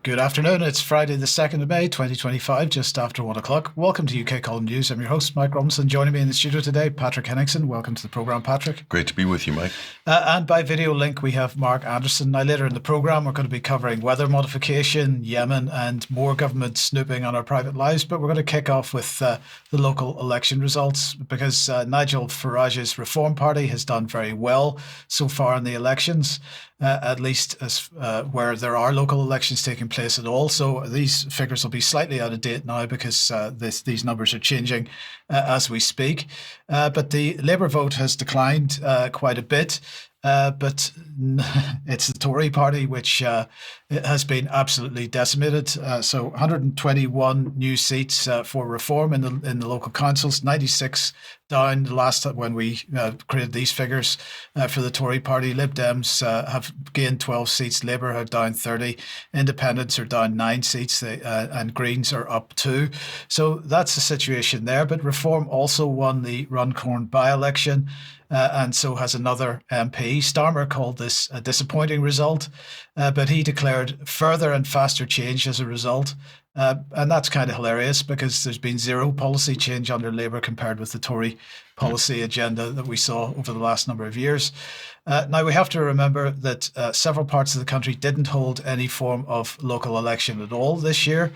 Good afternoon. It's Friday, the 2nd of May, 2025, just after 1 o'clock. Welcome to UK Column News. I'm your host, Mike Robinson. Joining me in the studio today, Patrick Henningsen. Welcome to the programme, Patrick. Great to be with you, Mike. And by video link, we have Mark Anderson. Now, later in the programme, we're going to be covering weather modification, Yemen, and more government snooping on our private lives. But we're going to kick off with the local election results because Nigel Farage's Reform Party has done very well so far in the elections. At least as where there are local elections taking place at all. So these figures will be slightly out of date now because these numbers are changing as we speak. But the Labour vote has declined quite a bit. But it's the Tory party which has been absolutely decimated. So 121 new seats for Reform in the local councils, 96 down the last time when we created these figures for the Tory party. Lib Dems have gained 12 seats, Labour are down 30, Independents are down 9 seats, and Greens are up 2. So that's the situation there. But Reform also won the Runcorn by-election. And so has another MP. Starmer called this a disappointing result, but he declared further and faster change as a result. And that's kind of hilarious because there's been zero policy change under Labour compared with the Tory policy agenda that we saw over the last number of years. Now, we have to remember that several parts of the country didn't hold any form of local election at all this year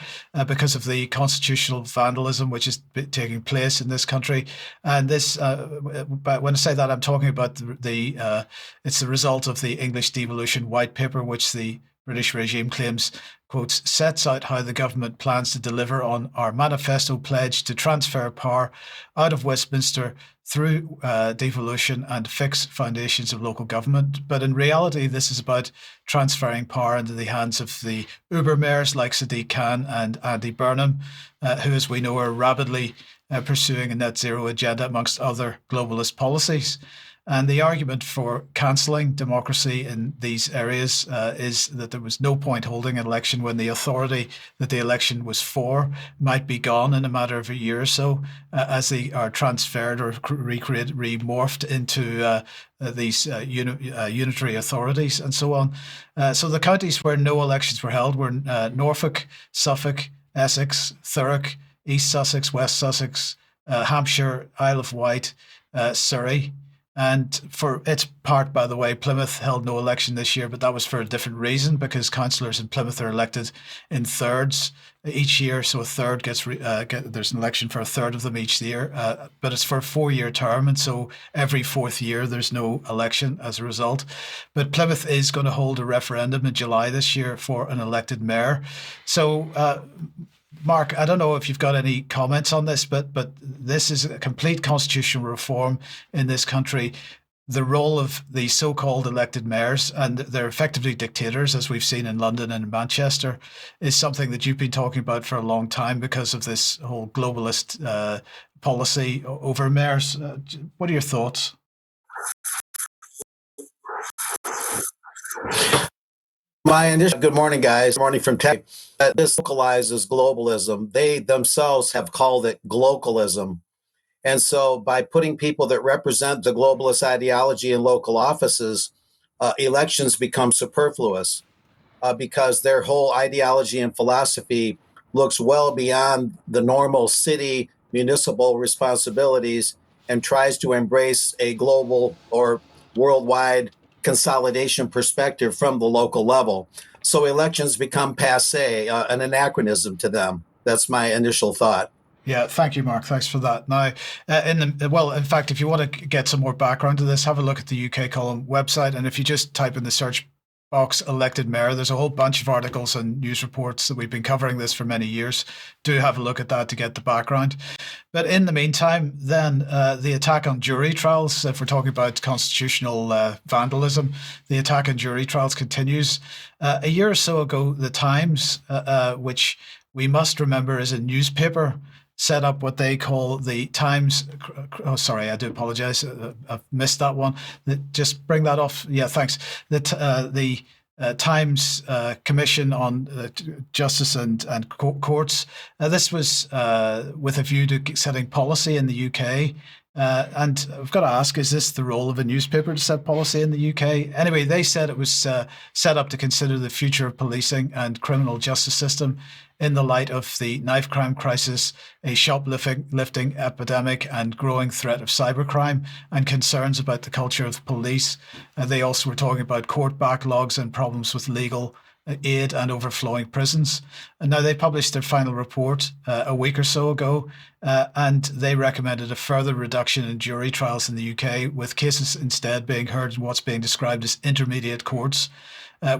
because of the constitutional vandalism which is taking place in this country. And this, but when I say that, I'm talking about it's the result of the English devolution white paper, which the British regime claims, quotes, sets out how the government plans to deliver on our manifesto pledge to transfer power out of Westminster through devolution and fix foundations of local government. But in reality, this is about transferring power into the hands of the Uber mayors like Sadiq Khan and Andy Burnham, who, as we know, are rapidly pursuing a net zero agenda amongst other globalist policies. And the argument for cancelling democracy in these areas is that there was no point holding an election when the authority that the election was for might be gone in a matter of a year or so as they are transferred or recreated, remorphed into these unitary authorities and so on. So the counties where no elections were held were Norfolk, Suffolk, Essex, Thurrock, East Sussex, West Sussex, Hampshire, Isle of Wight, Surrey. And for its part, by the way, Plymouth held no election this year, but that was for a different reason because councillors in Plymouth are elected in thirds each year. So a third there's an election for a third of them each year, but it's for a 4-year term. And so every 4th year, there's no election as a result. But Plymouth is going to hold a referendum in July this year for an elected mayor. So, Mark, I don't know if you've got any comments on this, but this is a complete constitutional reform in this country. The role of the so-called elected mayors, and they're effectively dictators, as we've seen in London and Manchester, is something that you've been talking about for a long time because of this whole globalist policy over mayors. What are your thoughts? Good morning, guys. Good morning from Tech. This localizes globalism. They themselves have called it glocalism. And so by putting people that represent the globalist ideology in local offices, elections become superfluous because their whole ideology and philosophy looks well beyond the normal city municipal responsibilities and tries to embrace a global or worldwide consolidation perspective from the local level. So elections become passé, an anachronism to them. That's my initial thought. Yeah, thank you, Mark. Thanks for that. Now, in fact, if you want to get some more background to this, have a look at the UK Column website. And if you just type in the search box elected mayor, there's a whole bunch of articles and news reports that we've been covering this for many years. Do have a look at that to get the background. But in the meantime, then the attack on jury trials, if we're talking about constitutional vandalism, the attack on jury trials continues. A year or so ago, the Times, which we must remember is a newspaper, set up what they call the Times. Oh, sorry, I do apologize. I've missed that one. Just bring that off. Yeah, thanks. The Times Commission on Justice and Courts. This was with a view to setting policy in the UK And I've got to ask, is this the role of a newspaper to set policy in the UK? Anyway, they said it was set up to consider the future of policing and criminal justice system in the light of the knife crime crisis, a shoplifting epidemic, and growing threat of cybercrime, and concerns about the culture of the police. They also were talking about court backlogs and problems with legal aid and overflowing prisons. And now they published their final report a week or so ago, and they recommended a further reduction in jury trials in the UK, with cases instead being heard in what's being described as intermediate courts,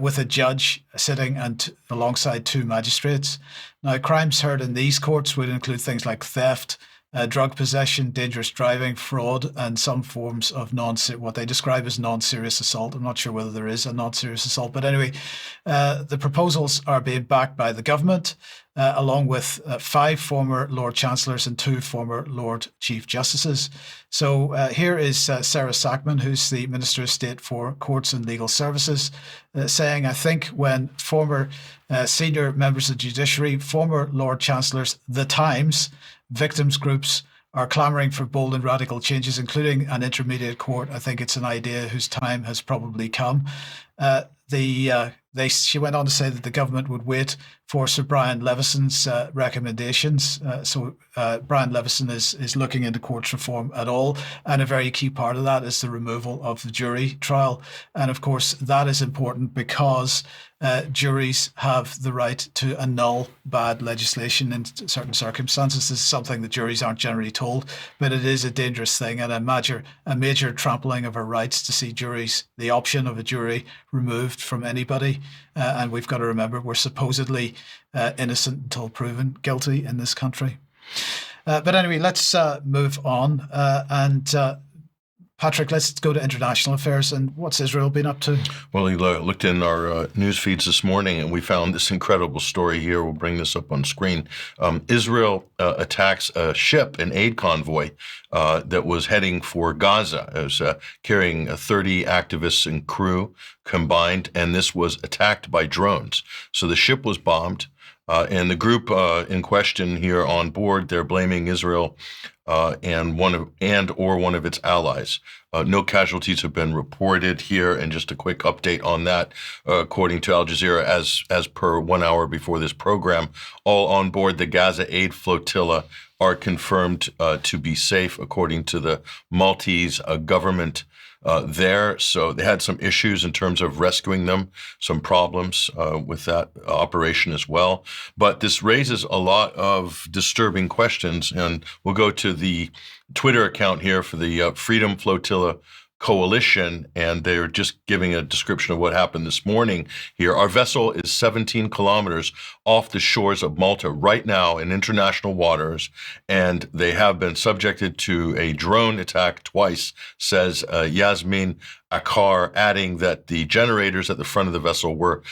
with a judge sitting and alongside two magistrates. Now, crimes heard in these courts would include things like theft, drug possession, dangerous driving, fraud, and some forms of what they describe as non-serious assault. I'm not sure whether there is a non-serious assault, but anyway, the proposals are being backed by the government, along with 5 former Lord Chancellors and 2 former Lord Chief Justices. So here is Sarah Sackman, who's the Minister of State for Courts and Legal Services, saying, I think when former senior members of the judiciary, former Lord Chancellors, the Times, victims groups are clamouring for bold and radical changes, including an intermediate court, I think it's an idea whose time has probably come. She went on to say that the government would wait for Sir Brian Levison's recommendations. Brian Levison is looking into courts reform at all, and a very key part of that is the removal of the jury trial. And of course, that is important because juries have the right to annul bad legislation in certain circumstances. This is something that juries aren't generally told, but it is a dangerous thing and a major trampling of our rights to see the option of a jury removed from anybody. And we've got to remember, we're supposedly innocent until proven guilty in this country. But anyway, let's move on. Patrick, let's go to international affairs. And what's Israel been up to? Well, we looked in our news feeds this morning, and we found this incredible story here. We'll bring this up on screen. Israel attacks a ship, an aid convoy, that was heading for Gaza. It was carrying 30 activists and crew combined, and this was attacked by drones. So the ship was bombed. And the group in question here on board, they're blaming Israel and one of its allies. No casualties have been reported here, and just a quick update on that. According to Al Jazeera, as per 1 hour before this program, all on board the Gaza aid flotilla are confirmed to be safe, according to the Maltese government there. So they had some issues in terms of rescuing them, some problems with that operation as well. But this raises a lot of disturbing questions, and we'll go to the Twitter account here for the Freedom Flotilla Coalition, and they're just giving a description of what happened this morning here. Our vessel is 17 kilometers off the shores of Malta right now in international waters, and they have been subjected to a drone attack twice, says Yasmin Akar, adding that the generators at the front of the vessel were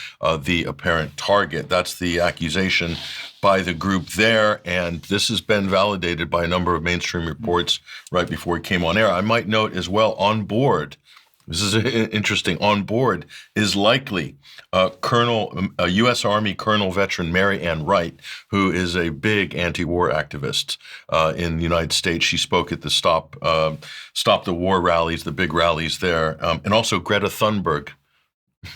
the apparent target. That's the accusation by the group there, and this has been validated by a number of mainstream reports right before it came on air. I might note as well, on board, this is interesting, on board is likely U.S. Army Colonel veteran Mary Ann Wright, who is a big anti-war activist in the United States. She spoke at the Stop the War rallies, the big rallies there, and also Greta Thunberg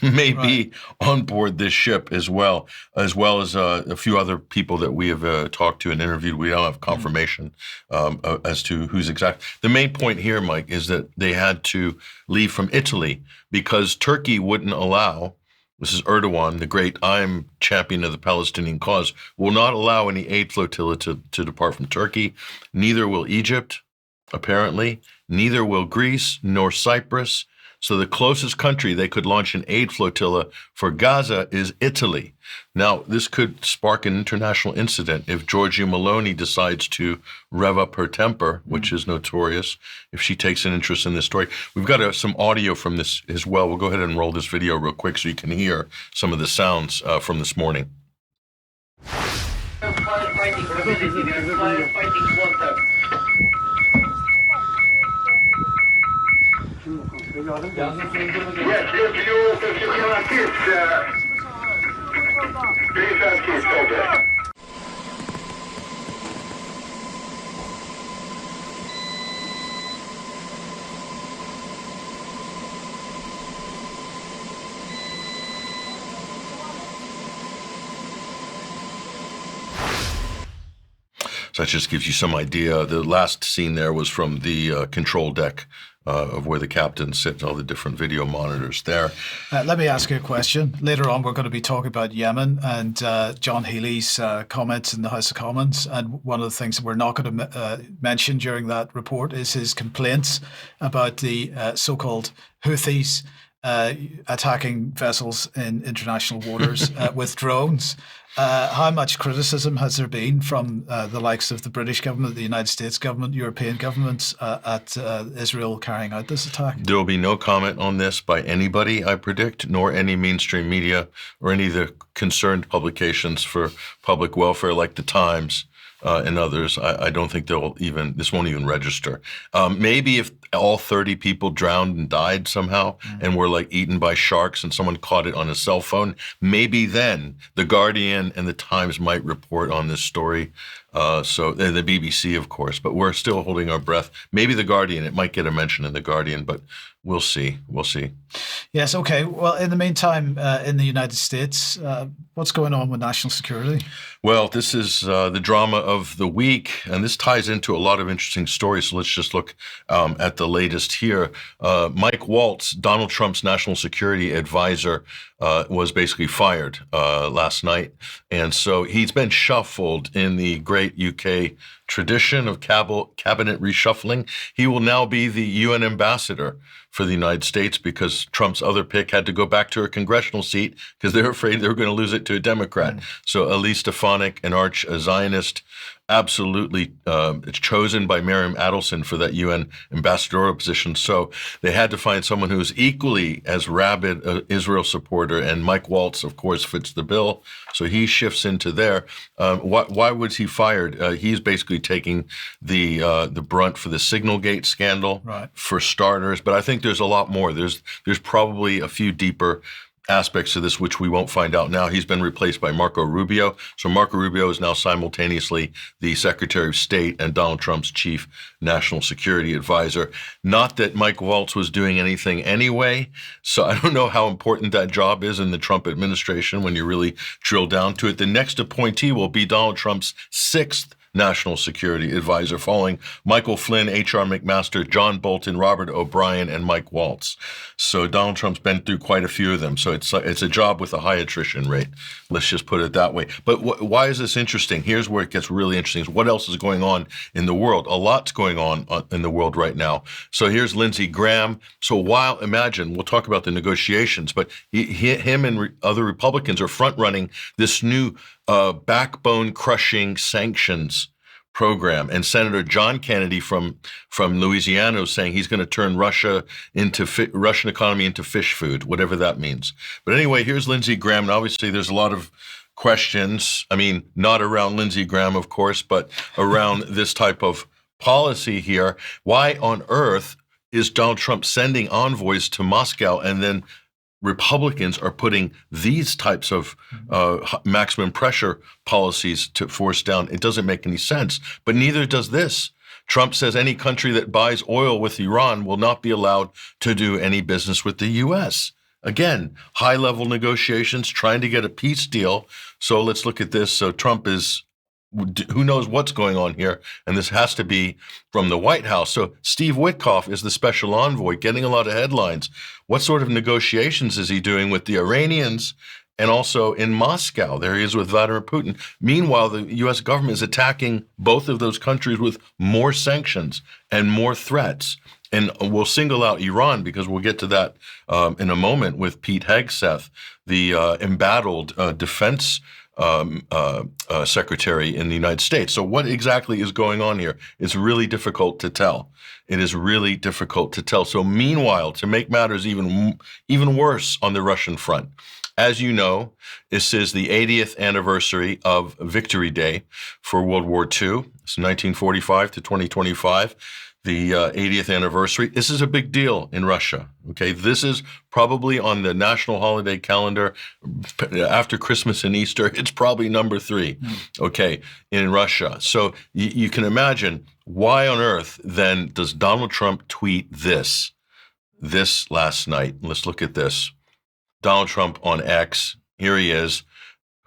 may be on board this ship as well as a few other people that we have talked to and interviewed. We don't have confirmation as to who's exact. The main point here, Mike, is that they had to leave from Italy because Turkey wouldn't allow. This is Erdogan, the great I'm champion of the Palestinian cause, will not allow any aid flotilla to depart from Turkey. Neither will Egypt, apparently. Neither will Greece nor Cyprus. So the closest country they could launch an aid flotilla for Gaza is Italy. Now, this could spark an international incident if Giorgia Meloni decides to rev up her temper, which is notorious, if she takes an interest in this story. We've got some audio from this as well. We'll go ahead and roll this video real quick so you can hear some of the sounds from this morning. Yes, if you can assist, please assist, okay. That just gives you some idea. The last scene there was from the control deck of where the captain sits, all the different video monitors there. Let me ask you a question. Later on, we're going to be talking about Yemen and John Healy's comments in the House of Commons. And one of the things that we're not going to mention during that report is his complaints about the so-called Houthis attacking vessels in international waters with drones. How much criticism has there been from the likes of the British government, the United States government, European governments at Israel carrying out this attack? There will be no comment on this by anybody, I predict, nor any mainstream media or any of the concerned publications for public welfare like the Times and others. I don't think this won't even register. Maybe if all 30 people drowned and died somehow and were like eaten by sharks and someone caught it on a cell phone, maybe then the Guardian and the Times might report on this story. So the BBC, of course, but we're still holding our breath. Maybe the Guardian, it might get a mention in the Guardian, but we'll see. We'll see. Yes. Okay. Well, in the meantime, in the United States, what's going on with national security? Well, this is the drama of the week, and this ties into a lot of interesting stories. So let's just look at the latest here. Mike Waltz, Donald Trump's national security advisor, was basically fired last night. And so he's been shuffled in the great UK tradition of cabinet reshuffling. He will now be the UN ambassador for the United States because Trump's other pick had to go back to her congressional seat because they're afraid they were going to lose it to a Democrat. So Elise Stefanik, an arch Zionist, absolutely chosen by Miriam Adelson for that UN ambassadorial position. So they had to find someone who's equally as rabid Israel supporter, and Mike Waltz, of course, fits the bill. So he shifts into there. Why was he fired? He's basically taking the brunt for the Signalgate scandal, right, for starters. But I think there's a lot more. There's probably a few deeper aspects to this, which we won't find out now. He's been replaced by Marco Rubio. So Marco Rubio is now simultaneously the Secretary of State and Donald Trump's chief national security advisor. Not that Mike Waltz was doing anything anyway. So I don't know how important that job is in the Trump administration when you really drill down to it. The next appointee will be Donald Trump's sixth national security advisor, following Michael Flynn, H.R. McMaster, John Bolton, Robert O'Brien, and Mike Waltz. So Donald Trump's been through quite a few of them. So it's a job with a high attrition rate. Let's just put it that way. But why is this interesting? Here's where it gets really interesting. What else is going on in the world? A lot's going on in the world right now. So here's Lindsey Graham. So imagine, we'll talk about the negotiations, but him and other Republicans are front running this new backbone crushing sanctions program. And Senator John Kennedy from Louisiana is saying he's going to turn Russian economy into fish food, whatever that means. But anyway, here's Lindsey Graham. And obviously there's a lot of questions. I mean, not around Lindsey Graham, of course, but around this type of policy here. Why on earth is Donald Trump sending envoys to Moscow, and then Republicans are putting these types of maximum pressure policies to force down? It doesn't make any sense, but neither does this. Trump says any country that buys oil with Iran will not be allowed to do any business with the U.S. Again, high-level negotiations, trying to get a peace deal. So let's look at this. So Trump is, who knows what's going on here, and this has to be from the White House. So Steve Witkoff is the special envoy, getting a lot of headlines. What sort of negotiations is he doing with the Iranians and also in Moscow? There he is with Vladimir Putin. Meanwhile, the U.S. government is attacking both of those countries with more sanctions and more threats. And we'll single out Iran because we'll get to that in a moment with Pete Hegseth, the embattled defense secretary in the United States. So what exactly is going on here? It's really difficult to tell. It is really difficult to tell. So meanwhile, to make matters even worse on the Russian front, as you know, this is the 80th anniversary of Victory Day for World War II. It's 1945 to 2025. The 80th anniversary. This is a big deal in Russia. Okay, this is probably on the national holiday calendar after Christmas and Easter. It's probably number 3. Okay, in Russia. So you can imagine, why on earth then does Donald Trump tweet this last night? Let's look at this. Donald Trump on X. Here he is.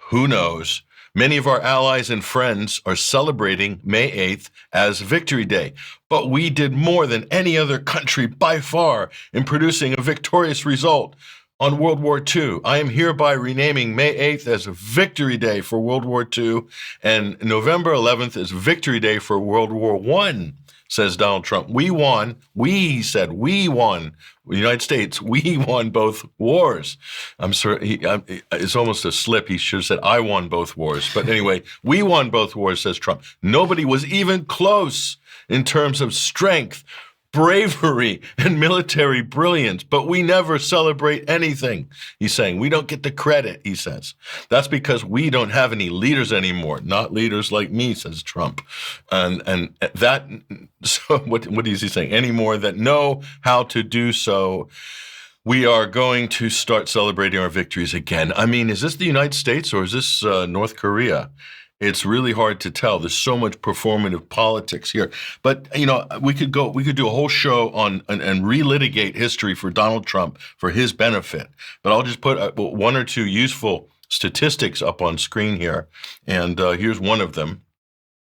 Who knows? Many of our allies and friends are celebrating May 8th as Victory Day, but we did more than any other country by far in producing a victorious result on World War II. I am hereby renaming May 8th as Victory Day for World War II and November 11th as Victory Day for World War I, says Donald Trump. We won. He said, we won. The United States, we won both wars. I'm sorry, it's almost a slip. He should have said, I won both wars. But anyway, we won both wars, says Trump. Nobody was even close in terms of strength, bravery, and military brilliance, but we never celebrate anything. He's saying we don't get the credit, he says. That's because we don't have any leaders anymore, not leaders like me, says Trump. And that, so what is he saying? Anymore that know how to do so. We are going to start celebrating our victories again. I mean, is this the United States or is this North Korea? It's really hard to tell. There's so much performative politics here. But, we could do a whole show on and relitigate history for Donald Trump for his benefit. But I'll just put one or two useful statistics up on screen here. And here's one of them.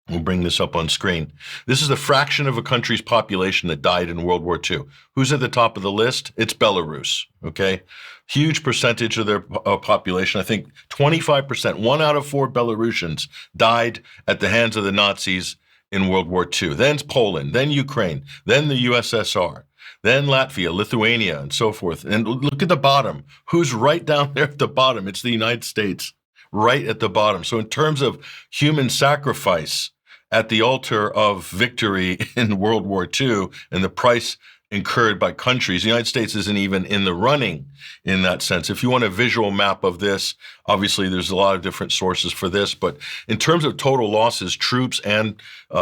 We'll bring this up on screen. This is the fraction of a country's population that died in World War II. Who's at the top of the list? It's Belarus, okay? Huge percentage of their population. I think 25%, 1 out of 4 Belarusians died at the hands of the Nazis in World War II. Then it's Poland, then Ukraine, then the USSR, then Latvia, Lithuania, and so forth. And look at the bottom. Who's right down there at the bottom? It's the United States, right at the bottom. So in terms of human sacrifice at the altar of victory in World War II and the price incurred by countries, the United States isn't even in the running in that sense. If you want a visual map of this, obviously there's a lot of different sources for this, but in terms of total losses, troops and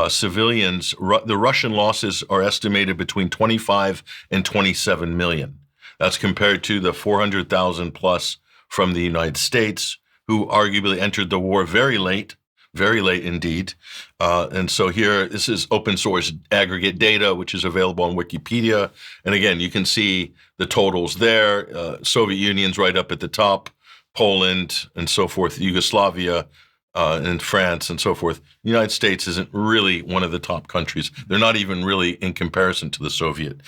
civilians, the Russian losses are estimated between 25 and 27 million. That's compared to the 400,000 plus from the United States, who arguably entered the war very late indeed. And so here, this is open source aggregate data, which is available on Wikipedia. And again, you can see the totals there. Soviet Union's right up at the top, Poland and so forth, Yugoslavia and France and so forth. The United States isn't really one of the top countries. They're not even really in comparison to the Soviet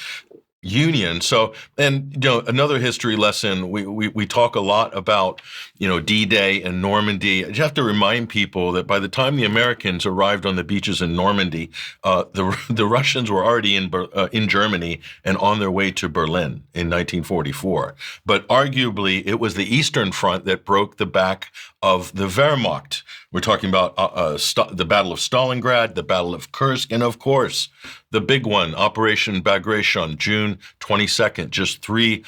Union. So, and another history lesson, we talk a lot about, D-Day and Normandy. You have to remind people that by the time the Americans arrived on the beaches in Normandy, the Russians were already in Germany and on their way to Berlin in 1944. But arguably, it was the Eastern Front that broke the back of the Wehrmacht. We're talking about the Battle of Stalingrad, the Battle of Kursk, and of course, the big one, Operation Bagration, June 22nd, just three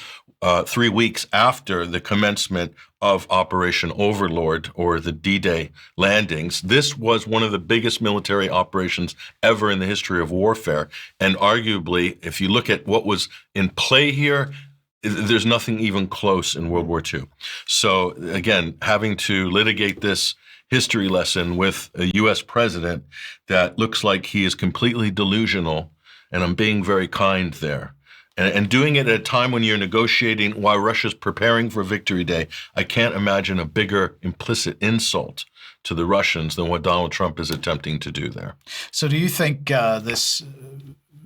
weeks after the commencement of Operation Overlord, or the D-Day landings. This was one of the biggest military operations ever in the history of warfare. And arguably, if you look at what was in play here, there's nothing even close in World War II. So again, having to litigate this history lesson with a U.S. president that looks like he is completely delusional, and I'm being very kind there, and doing it at a time when you're negotiating while Russia's preparing for Victory Day, I can't imagine a bigger implicit insult to the Russians than what Donald Trump is attempting to do there. So do you think this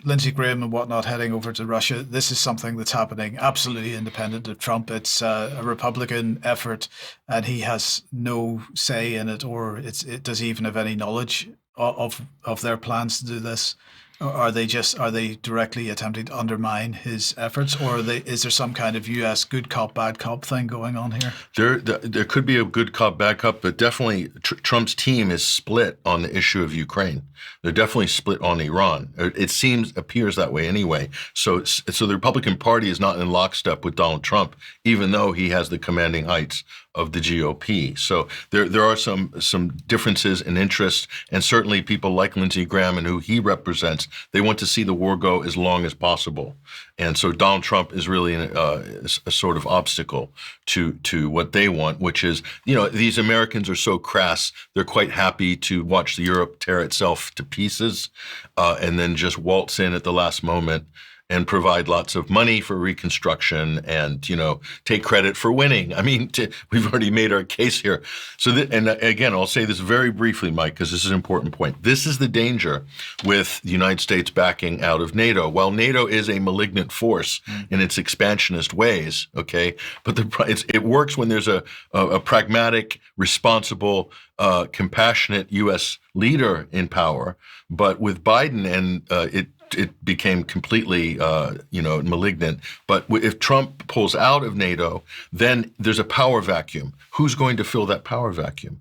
Lindsey Graham and whatnot heading over to Russia, this is something that's happening absolutely independent of Trump? It's a Republican effort and he has no say in it, or does he even have any knowledge of their plans to do this? Or are they directly attempting to undermine his efforts, or is there some kind of U.S. good cop, bad cop thing going on here? There could be a good cop, bad cop, but definitely Trump's team is split on the issue of Ukraine. They're definitely split on Iran. It appears that way anyway. So the Republican Party is not in lockstep with Donald Trump, even though he has the commanding heights of the GOP. So there are some differences in interest, and certainly people like Lindsey Graham and who he represents, they want to see the war go as long as possible. And so Donald Trump is really a sort of obstacle to what they want, which is, these Americans are so crass, they're quite happy to watch Europe tear itself to pieces and then just waltz in at the last moment and provide lots of money for reconstruction and, take credit for winning. I mean, we've already made our case here. So, and again, I'll say this very briefly, Mike, because this is an important point. This is the danger with the United States backing out of NATO. While NATO is a malignant force in its expansionist ways, okay, but it works when there's a pragmatic, responsible, compassionate U.S. leader in power. But with Biden, and it became completely, malignant. But if Trump pulls out of NATO, then there's a power vacuum. Who's going to fill that power vacuum?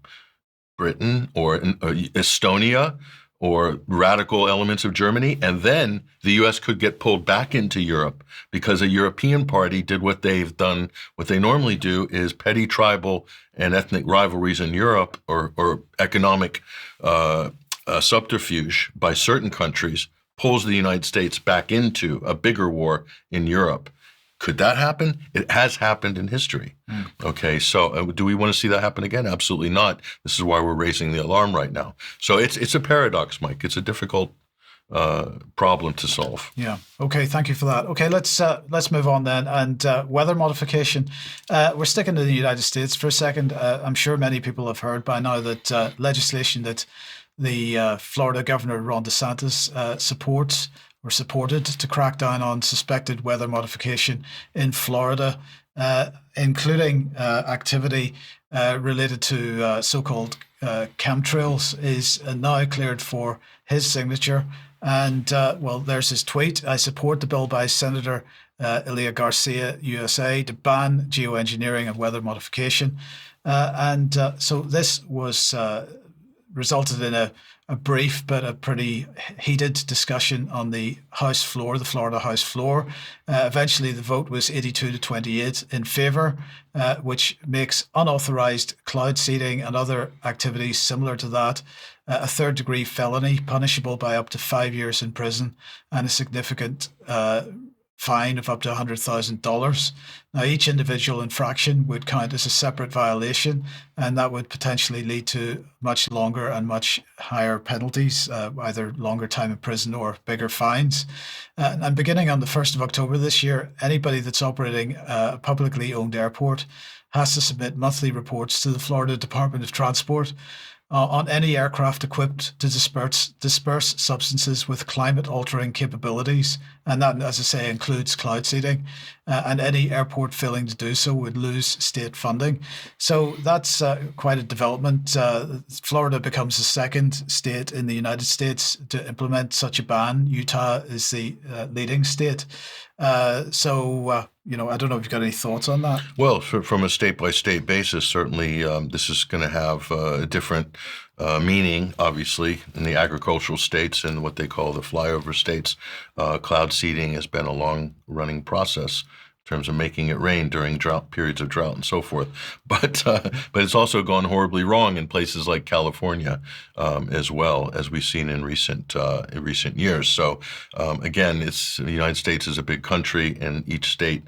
Britain or Estonia or radical elements of Germany? And then the U.S. could get pulled back into Europe because a European party did what they've done. What they normally do is petty tribal and ethnic rivalries in Europe or economic subterfuge by certain countries pulls the United States back into a bigger war in Europe. Could that happen? It has happened in history. Okay, so do we want to see that happen again? Absolutely not. This is why we're raising the alarm right now. So it's a paradox, Mike. It's a difficult problem to solve. Yeah. Okay. Thank you for that. Okay. Let's move on then. And weather modification. We're sticking to the United States for a second. I'm sure many people have heard by now that legislation that the Florida Governor Ron DeSantis supported to crack down on suspected weather modification in Florida, including activity related to so-called chemtrails, is now cleared for his signature. And there's his tweet. I support the bill by Senator Ilia Garcia, USA, to ban geoengineering and weather modification. So this was resulted in a brief but a pretty heated discussion on the Florida House floor. Eventually, the vote was 82 to 28 in favor, which makes unauthorized cloud seeding and other activities similar to that a third-degree felony, punishable by up to 5 years in prison and a significant fine of up to $100,000. Now, each individual infraction would count as a separate violation, and that would potentially lead to much longer and much higher penalties, either longer time in prison or bigger fines. And beginning on the 1st of October this year, anybody that's operating a publicly owned airport has to submit monthly reports to the Florida Department of Transport on any aircraft equipped to disperse substances with climate-altering capabilities. And that, as I say, includes cloud seeding. And any airport failing to do so would lose state funding. So that's quite a development. Florida becomes the second state in the United States to implement such a ban. Utah is the leading state. I don't know if you've got any thoughts on that. Well, from a state-by-state basis, certainly this is going to have a different meaning, obviously, in the agricultural states and what they call the flyover states. Cloud seeding has been a long-running process in terms of making it rain during periods of drought and so forth. But it's also gone horribly wrong in places like California as well, as we've seen in recent years. So again, the United States is a big country, and each state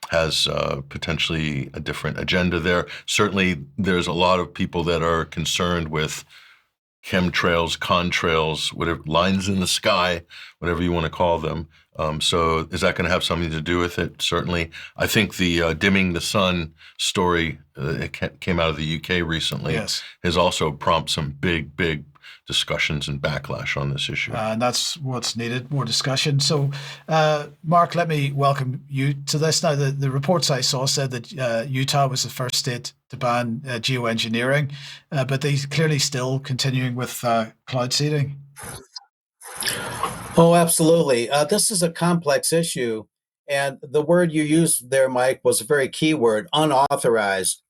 has potentially a different agenda there. Certainly, there's a lot of people that are concerned with chemtrails, contrails, whatever, lines in the sky, whatever you want to call them. So is that going to have something to do with it? Certainly. I think the dimming the sun story that came out of the UK recently has also prompted some big discussions and backlash on this issue. And that's what's needed, more discussion. So, Mark, let me welcome you to this. Now, the reports I saw said that Utah was the first state to ban geoengineering, but they clearly still continuing with cloud seeding. Oh, absolutely. This is a complex issue. And the word you used there, Mike, was a very key word, unauthorized.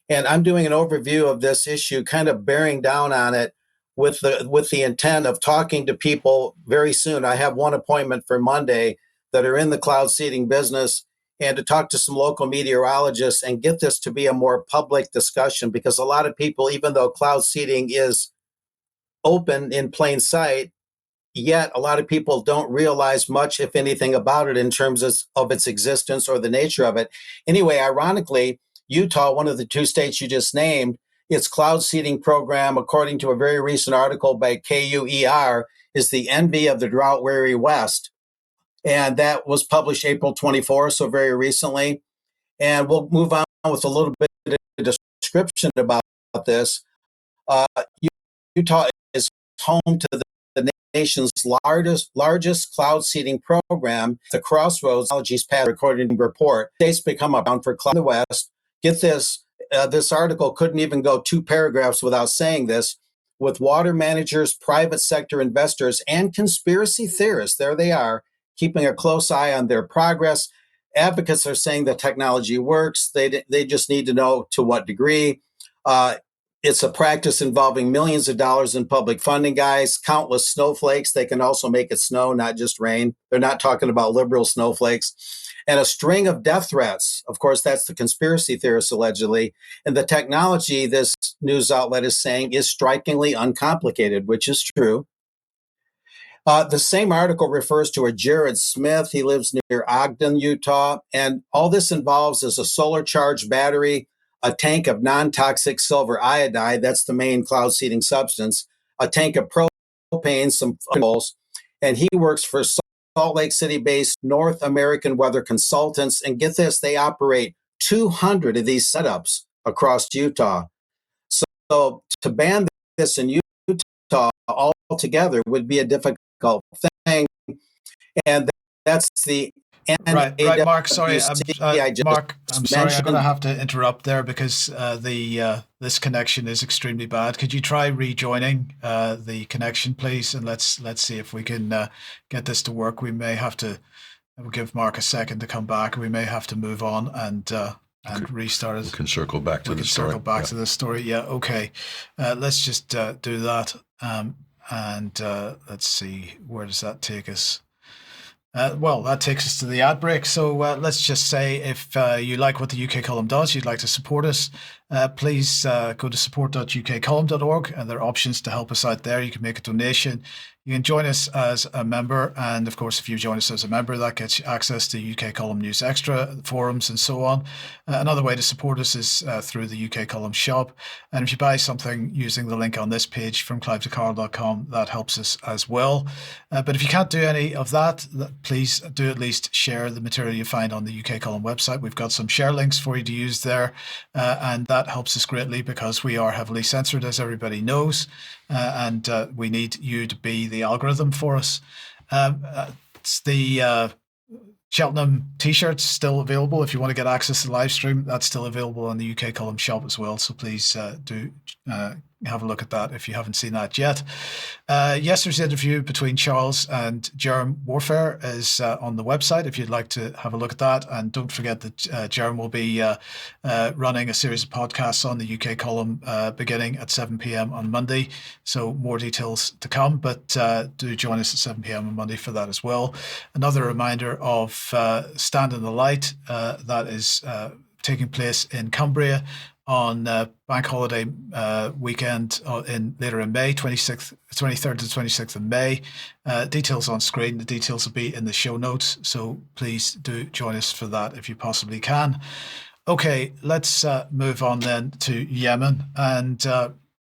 And I'm doing an overview of this issue, kind of bearing down on it with the intent of talking to people very soon. I have one appointment for Monday that are in the cloud seeding business, and to talk to some local meteorologists and get this to be a more public discussion, because a lot of people, even though cloud seeding is open in plain sight, yet a lot of people don't realize much, if anything, about it in terms of its existence or the nature of it. Anyway, ironically, Utah, one of the two states you just named, its cloud seeding program, according to a very recent article by KUER, is the envy of the drought-weary West. And that was published April 24, so very recently. And we'll move on with a little bit of description about this. Uh, Utah is home to the nation's largest cloud seeding program, the Crossroads Technologies Path Recording Report. States become a bound for cloud in the West. Get this, this article couldn't even go 2 paragraphs without saying this. With water managers, private sector investors, and conspiracy theorists, there they are, keeping a close eye on their progress. Advocates are saying the technology works. They just need to know to what degree. It's a practice involving millions of dollars in public funding, guys, countless snowflakes. They can also make it snow, not just rain. They're not talking about liberal snowflakes. And a string of death threats. Of course, that's the conspiracy theorists, allegedly. And the technology, this news outlet is saying, is strikingly uncomplicated, which is true. The same article refers to a Jared Smith. He lives near Ogden, Utah. And all this involves is a solar charged battery, a tank of non-toxic silver iodide, that's the main cloud seeding substance, a tank of propane, some fuels, and he works for Salt Lake City-based North American Weather Consultants. And get this, they operate 200 of these setups across Utah. So to ban this in Utah altogether would be a difficult thing. And that's the Right, Mark. Sorry, Mark. I'm sorry. I'm going to have to interrupt there because this connection is extremely bad. Could you try rejoining the connection, please? And let's see if we can get this to work. We may have to. We'll give Mark a second to come back. We may have to move on and restart it. We can circle back to the story. Circle back to the story. Yeah. Okay. Let's just do that. And let's see. Where does that take us? Well, that takes us to the ad break. So let's just say if you like what the UK column does, you'd like to support us, please go to support.ukcolumn.org, and there are options to help us out there. You can make a donation. You can join us as a member. And of course, if you join us as a member, that gets you access to UK Column News Extra, forums, and so on. Another way to support us is through the UK Column shop. And if you buy something using the link on this page from clivetocarl.com, that helps us as well. But if you can't do any of that, please do at least share the material you find on the UK Column website. We've got some share links for you to use there. And that helps us greatly because we are heavily censored, as everybody knows. And we need you to be the algorithm for us. It's the Cheltenham t-shirts still available. If you want to get access to the live stream, that's still available on the UK Column shop as well. So please do have a look at that if you haven't seen that yet. Yesterday's interview between Charles and Jerem Warfare is on the website if you'd like to have a look at that. And don't forget that Jerem will be running a series of podcasts on the UK Column beginning at 7 p.m. on Monday. So more details to come, but do join us at 7 p.m. on Monday for that as well. Another reminder of Stand in the Light that is taking place in Cumbria on bank holiday weekend later in May, 23rd to 26th of May. Details on screen. The details will be in the show notes. So please do join us for that if you possibly can. Okay, let's move on then to Yemen. And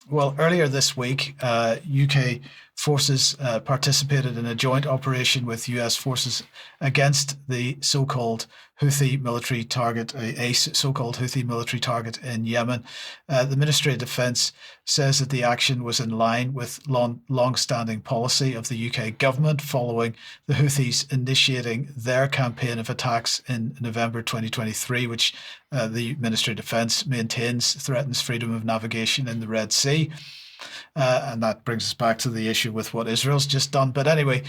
well, earlier this week, UK forces participated in a joint operation with US forces against the so-called Houthi military target, a so-called Houthi military target in Yemen. The Ministry of Defence says that the action was in line with long-standing policy of the UK government following the Houthis initiating their campaign of attacks in November 2023, which the Ministry of Defence maintains threatens freedom of navigation in the Red Sea. And that brings us back to the issue with what Israel's just done. But anyway,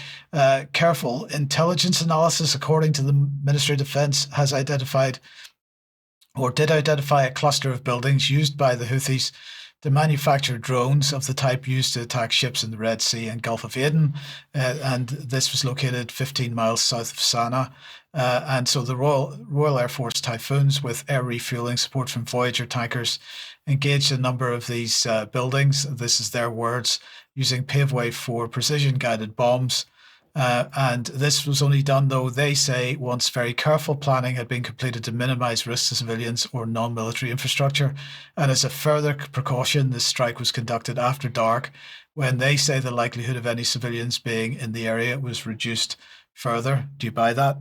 careful intelligence analysis, according to the Ministry of Defence, has identified or did identify a cluster of buildings used by the Houthis to manufacture drones of the type used to attack ships in the Red Sea and Gulf of Aden. And this was located 15 miles south of Sana'a. And so the Royal Air Force Typhoons, with air refueling support from Voyager tankers, engaged a number of these buildings. This is their words, using paveway for precision-guided bombs. And this was only done, though, they say, once very careful planning had been completed to minimize risks to civilians or non-military infrastructure. And as a further precaution, this strike was conducted after dark, when they say the likelihood of any civilians being in the area was reduced further. Do you buy that?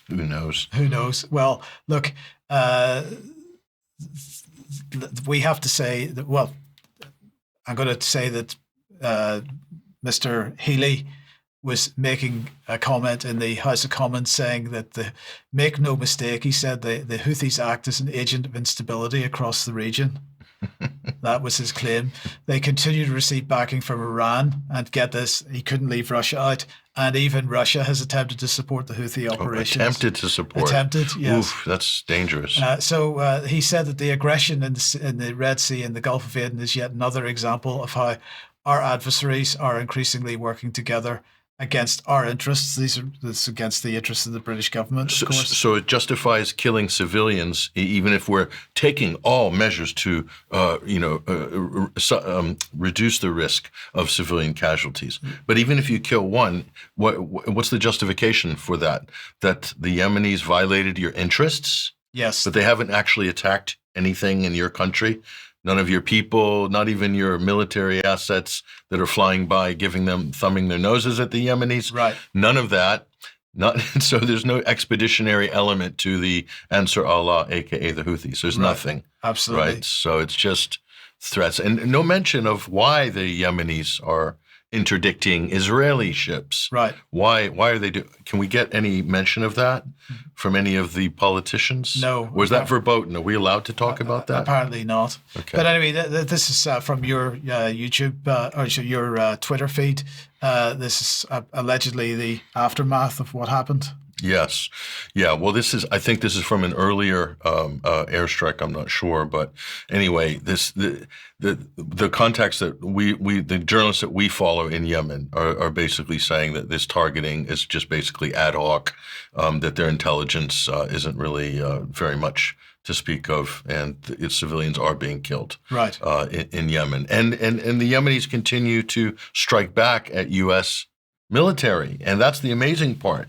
Who knows? Who knows? Well, look, we have to say that, well, I'm going to say that Mr. Healy was making a comment in the House of Commons saying that make no mistake, he said the Houthis act as an agent of instability across the region. That was his claim. They continue to receive backing from Iran, and get this, he couldn't leave Russia out, and even Russia has attempted to support the Houthi operations. Attempted to support. Attempted, yes. Oof, that's dangerous. So he said that the aggression in the Red Sea and the Gulf of Aden is yet another example of how our adversaries are increasingly working together against our interests. This against the interests of the British government, of course. So it justifies killing civilians, even if we're taking all measures to, reduce the risk of civilian casualties. But even if you kill one, what's the justification for that? That the Yemenis violated your interests? Yes. But they haven't actually attacked anything in your country? None of your people, not even your military assets that are flying by, thumbing their noses at the Yemenis. Right. None of that. So there's no expeditionary element to the Ansar Allah, aka the Houthis. There's nothing. Absolutely. Right. So it's just threats, and no mention of why the Yemenis are interdicting Israeli ships. Right. Why are they can we get any mention of that from any of the politicians? No. Was that verboten? Are we allowed to talk about that? Apparently not. Okay. But anyway, this is from your YouTube or your Twitter feed. This is allegedly the aftermath of what happened. Yes. Yeah. Well, I think this is from an earlier airstrike. I'm not sure, but anyway, the context that the journalists that we follow in Yemen are basically saying that this targeting is just basically ad hoc, that their intelligence isn't really very much to speak of, and its civilians are being killed in Yemen, and the Yemenis continue to strike back at U.S. military, and that's the amazing part.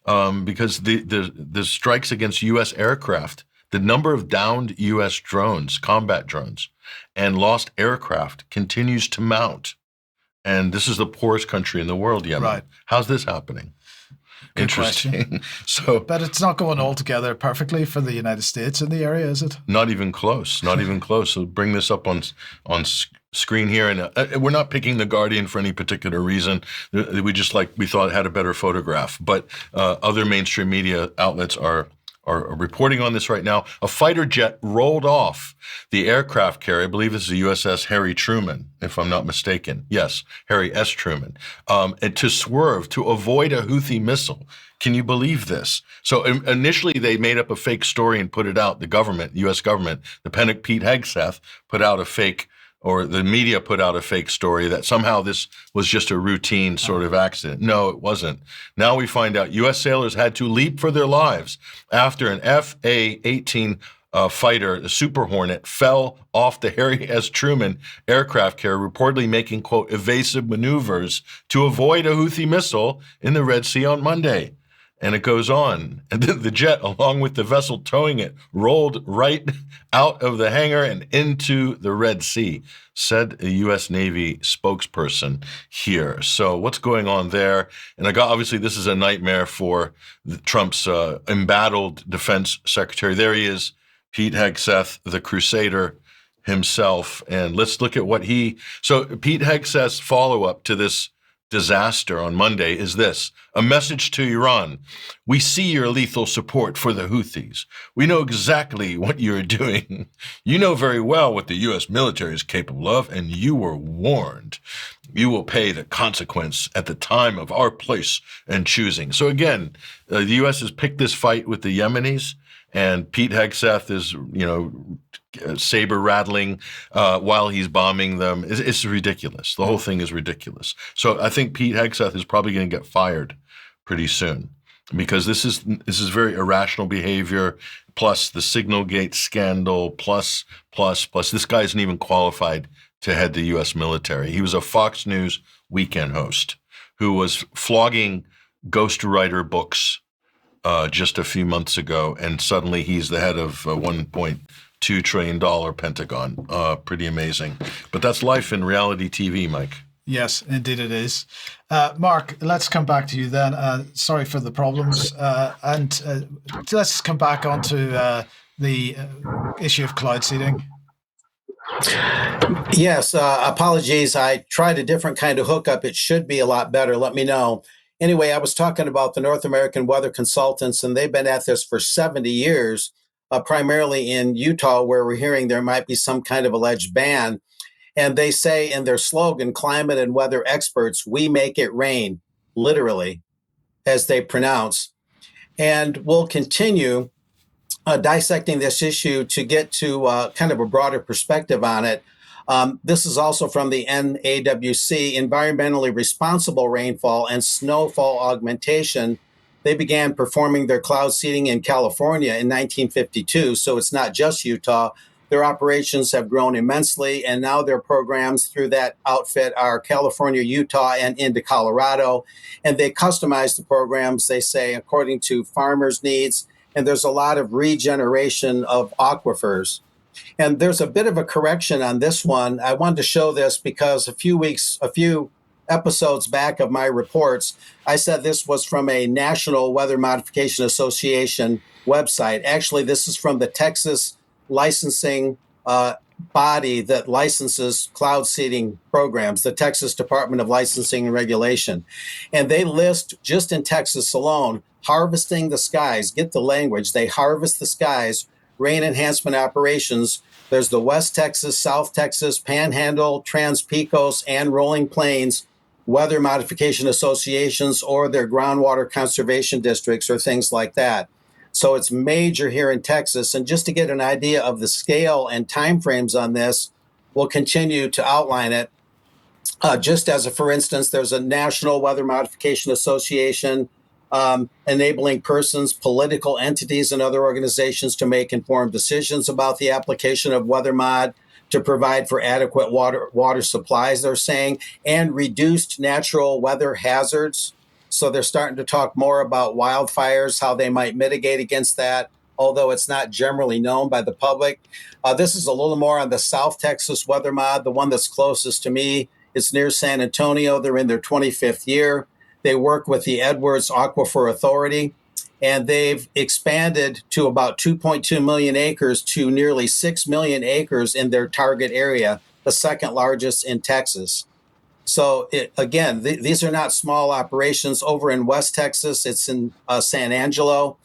Because the strikes against U.S. aircraft, the number of downed U.S. drones, combat drones, and lost aircraft continues to mount. And this is the poorest country in the world, Yemen. Right. How's this happening? Good Interesting. Question. But it's not going altogether perfectly for the United States in the area, is it? Not even close. Not even close. So bring this up on screen here, and we're not picking the Guardian for any particular reason. We thought it had a better photograph, but other mainstream media outlets are reporting on this right now. A fighter jet rolled off the aircraft carrier. I believe this is the USS Harry Truman, if I'm not mistaken. Yes, Harry S. Truman, and to swerve to avoid a Houthi missile. Can you believe this? So initially they made up a fake story and put it out. The government, U.S. government, the Pete Hegseth put out a fake, or the media put out a fake story that somehow this was just a routine sort of accident. No, it wasn't. Now we find out U.S. sailors had to leap for their lives after an F-A-18 fighter, the Super Hornet, fell off the Harry S. Truman aircraft carrier, reportedly making, quote, evasive maneuvers to avoid a Houthi missile in the Red Sea on Monday. And it goes on. And then the jet, along with the vessel towing it, rolled right out of the hangar and into the Red Sea, said a U.S. Navy spokesperson here. So what's going on there? And obviously this is a nightmare for Trump's embattled defense secretary. There he is, Pete Hegseth, the crusader himself. And let's look at so Pete Hegseth's follow-up to this disaster on Monday is this: a message to Iran. We see your lethal support for the Houthis. We know exactly what you're doing. You know very well what the U.S. military is capable of, and you were warned. You will pay the consequence at the time of our place and choosing. So again, the U.S. has picked this fight with the Yemenis, and Pete Hegseth is, saber rattling while he's bombing them. It's ridiculous. The whole thing is ridiculous. So I think Pete Hegseth is probably going to get fired pretty soon, because this is very irrational behavior. Plus the Signalgate scandal. Plus this guy isn't even qualified to head the U.S. military. He was a Fox News weekend host who was flogging ghostwriter books just a few months ago, and suddenly he's the head of $1.2 trillion Pentagon. Pretty amazing. But that's life in reality TV, Mike. Yes, indeed it is. Mark, let's come back to you then. Sorry for the problems. And let's come back onto the issue of cloud seeding. Yes, apologies. I tried a different kind of hookup. It should be a lot better. Let me know. Anyway, I was talking about the North American Weather Consultants, and they've been at this for 70 years, primarily in Utah, where we're hearing there might be some kind of alleged ban. And they say in their slogan, climate and weather experts, we make it rain, literally, as they pronounce. And we'll continue dissecting this issue to get to kind of a broader perspective on it. This is also from the NAWC, Environmentally Responsible Rainfall and Snowfall Augmentation. They began performing their cloud seeding in California in 1952, so it's not just Utah. Their operations have grown immensely, and now their programs through that outfit are California, Utah, and into Colorado. And they customize the programs, they say, according to farmers' needs. And there's a lot of regeneration of aquifers. And there's a bit of a correction on this one. I wanted to show this because a few episodes back of my reports, I said this was from a National Weather Modification Association website. Actually, this is from the Texas licensing body that licenses cloud seeding programs, the Texas Department of Licensing and Regulation. And they list, just in Texas alone, harvesting the skies. Get the language. They harvest the skies, rain enhancement operations. There's the West Texas, South Texas, Panhandle, Trans-Pecos, and Rolling Plains weather modification associations, or their groundwater conservation districts, or things like that. So it's major here in Texas. And just to get an idea of the scale and timeframes on this, we'll continue to outline it. Just as a for instance, there's a National Weather Modification Association enabling persons, political entities, and other organizations to make informed decisions about the application of weather mod to provide for adequate water supplies, they're saying, and reduced natural weather hazards. So they're starting to talk more about wildfires, how they might mitigate against that, although it's not generally known by the public. This is a little more on the South Texas weather mod, the one that's closest to me. It's near San Antonio. They're in their 25th year. They work with the Edwards Aquifer Authority, and they've expanded to about 2.2 million acres to nearly 6 million acres in their target area, the second largest in Texas. So again, these are not small operations. Over in West Texas, it's in San Angelo.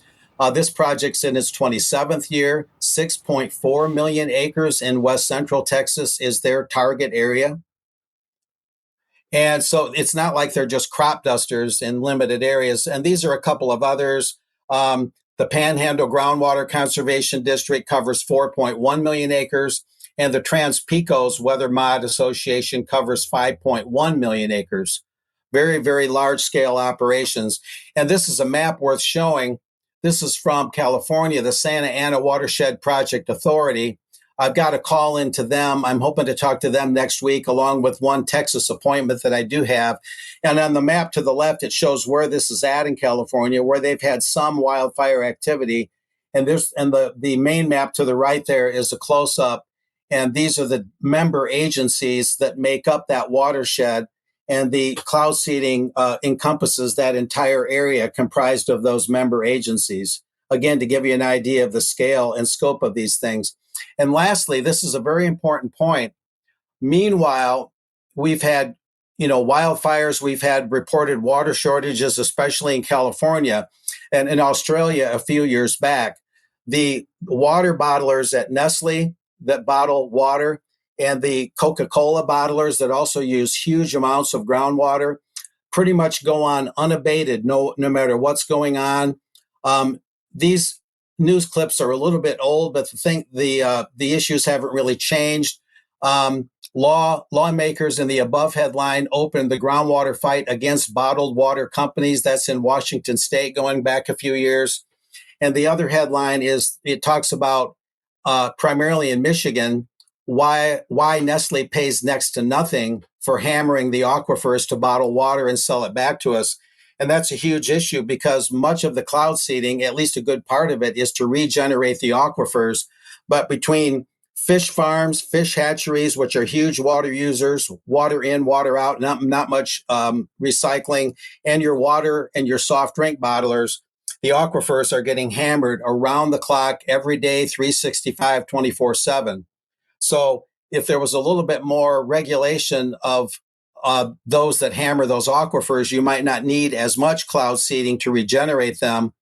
This project's in its 27th year. 6.4 million acres in West Central Texas is their target area. And so it's not like they're just crop dusters in limited areas. And these are a couple of others. The Panhandle Groundwater Conservation District covers 4.1 million acres, and the Trans-Pecos Weather Mod Association covers 5.1 million acres. Very, very large scale operations. And this is a map worth showing. This is from California, the Santa Ana Watershed Project Authority. I've got a call into them. I'm hoping to talk to them next week, along with one Texas appointment that I do have. And on the map to the left, it shows where this is at in California, where they've had some wildfire activity. And the main map to the right there is a close-up. And these are the member agencies that make up that watershed. And the cloud seeding encompasses that entire area comprised of those member agencies. Again, to give you an idea of the scale and scope of these things. And lastly, this is a very important point. Meanwhile, we've had, wildfires, we've had reported water shortages, especially in California and in Australia a few years back. The water bottlers at Nestle that bottle water and the Coca-Cola bottlers that also use huge amounts of groundwater pretty much go on unabated, no matter what's going on. These news clips are a little bit old, but the issues haven't really changed. Lawmakers in the above headline opened the groundwater fight against bottled water companies. That's in Washington State, going back a few years. And the other headline it talks about primarily in Michigan why Nestle pays next to nothing for hammering the aquifers to bottle water and sell it back to us. And that's a huge issue because much of the cloud seeding, at least a good part of it, is to regenerate the aquifers. But between fish farms, fish hatcheries, which are huge water users, water in, water out, not much recycling, and your water and your soft drink bottlers, the aquifers are getting hammered around the clock every day, 365, 24/7. So if there was a little bit more regulation of those that hammer those aquifers, you might not need as much cloud seeding to regenerate them.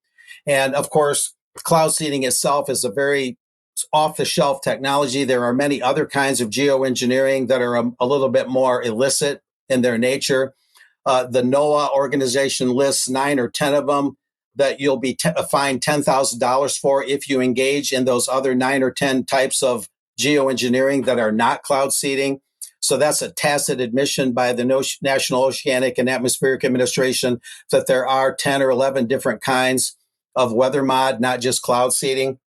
And of course, cloud seeding itself is a very off-the-shelf technology. There are many other kinds of geoengineering that are a little bit more illicit in their nature. The NOAA organization lists 9 or 10 of them that you'll be fined $10,000 for if you engage in those other 9 or 10 types of geoengineering that are not cloud seeding. So that's a tacit admission by the National Oceanic and Atmospheric Administration that there are 10 or 11 different kinds of weather mod, not just cloud seeding.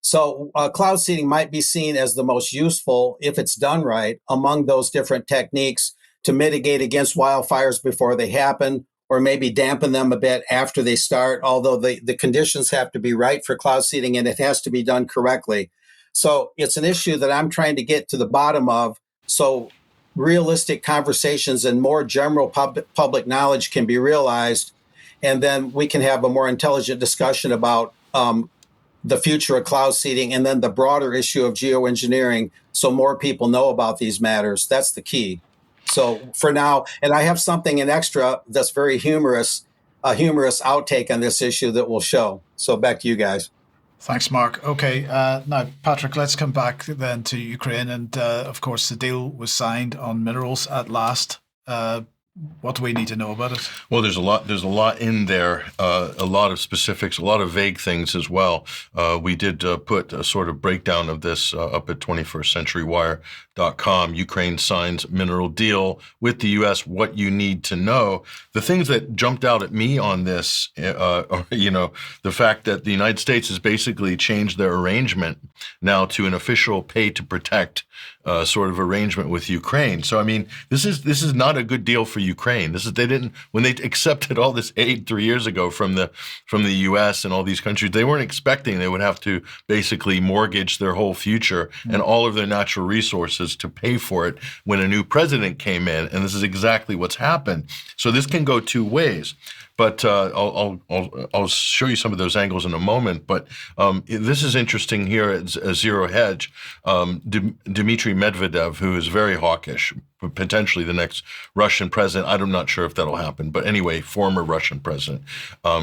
So cloud seeding might be seen as the most useful, if it's done right, among those different techniques to mitigate against wildfires before they happen, or maybe dampen them a bit after they start, although the conditions have to be right for cloud seeding and it has to be done correctly. So it's an issue that I'm trying to get to the bottom of, so realistic conversations and more general public knowledge can be realized, and then we can have a more intelligent discussion about the future of cloud seeding and then the broader issue of geoengineering, so more people know about these matters. That's the key. So for now, and I have something in extra that's very humorous, a humorous outtake on this issue that we'll show. So back to you guys. Thanks, Mark. Okay, now, Patrick, let's come back then to Ukraine. And of course, the deal was signed on minerals at last. What do we need to know about it? Well, there's a lot in there, a lot of specifics, a lot of vague things as well. We did put a sort of breakdown of this up at 21stcenturywire.com. Ukraine signs mineral deal with the U.S. What you need to know. The things that jumped out at me on this, are, the fact that the United States has basically changed their arrangement now to an official pay to protect sort of arrangement with Ukraine. So I mean, this is not a good deal for Ukraine. When they accepted all this aid 3 years ago from the U.S. and all these countries, they weren't expecting they would have to basically mortgage their whole future and all of their natural resources to pay for it when a new president came in. And this is exactly what's happened. So this can go two ways. But I'll show you some of those angles in a moment. But this is interesting here at Zero Hedge. Dmitry Medvedev, who is very hawkish, potentially the next Russian president. I'm not sure if that'll happen. But anyway, former Russian president.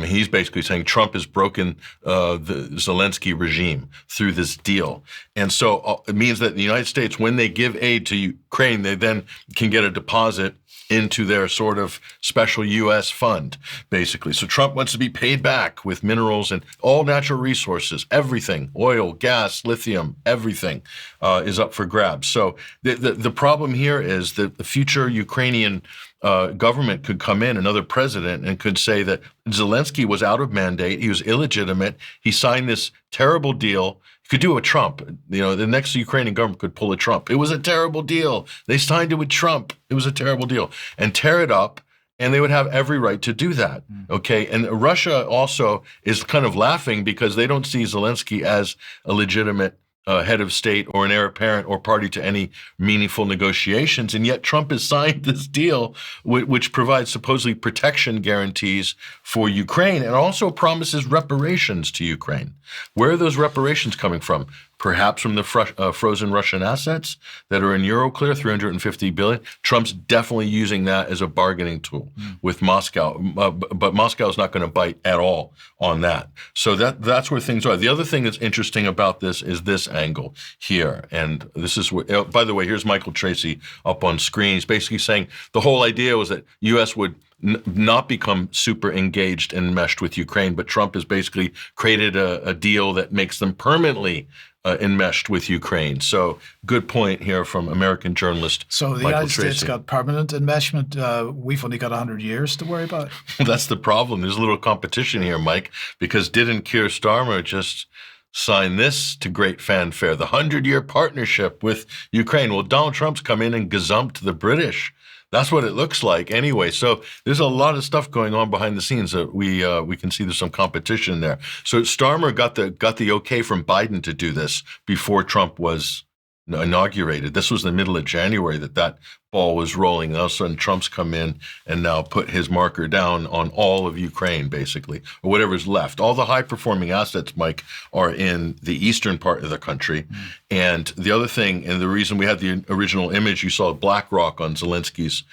He's basically saying Trump has broken the Zelensky regime through this deal. And so it means that the United States, when they give aid to Ukraine, they then can get a deposit into their sort of special U.S. fund, basically. So Trump wants to be paid back with minerals and all natural resources, everything, oil, gas, lithium, everything is up for grabs. So the problem here is that the future Ukrainian government could come in, another president, and could say that Zelensky was out of mandate, he was illegitimate, he signed this terrible deal. You could do a Trump. The next Ukrainian government could pull a Trump. It was a terrible deal. They signed it with Trump. It was a terrible deal. And tear it up, and they would have every right to do that. Okay? And Russia also is kind of laughing because they don't see Zelensky as a legitimate head of state or an heir apparent or party to any meaningful negotiations. And yet Trump has signed this deal which provides supposedly protection guarantees for Ukraine and also promises reparations to Ukraine. Where are those reparations coming from? Perhaps from the frozen Russian assets that are in Euroclear, $350 billion. Trump's definitely using that as a bargaining tool with Moscow, but Moscow is not going to bite at all on that. So that's where things are. The other thing that's interesting about this is this angle here, and this is what. By the way, here's Michael Tracy up on screen. He's basically saying the whole idea was that U.S. would not become super engaged and meshed with Ukraine, but Trump has basically created a deal that makes them permanently enmeshed with Ukraine. So good point here from American journalist So the Michael United States Tracy. got permanent enmeshment. We've only got 100 years to worry about. That's the problem. There's a little competition here, Mike, because didn't Keir Starmer just sign this to great fanfare, the 100-year partnership with Ukraine? Well, Donald Trump's come in and gazumped the British That's what it looks like anyway. So there's a lot of stuff going on behind the scenes that we can see there's some competition there. So Starmer got the okay from Biden to do this before Trump was inaugurated. This was the middle of January that ball was rolling. All of a sudden, Trump's come in and now put his marker down on all of Ukraine, basically, or whatever's left. All the high-performing assets, Mike, are in the eastern part of the country. And the other thing, and the reason we had the original image, you saw BlackRock on Zelensky's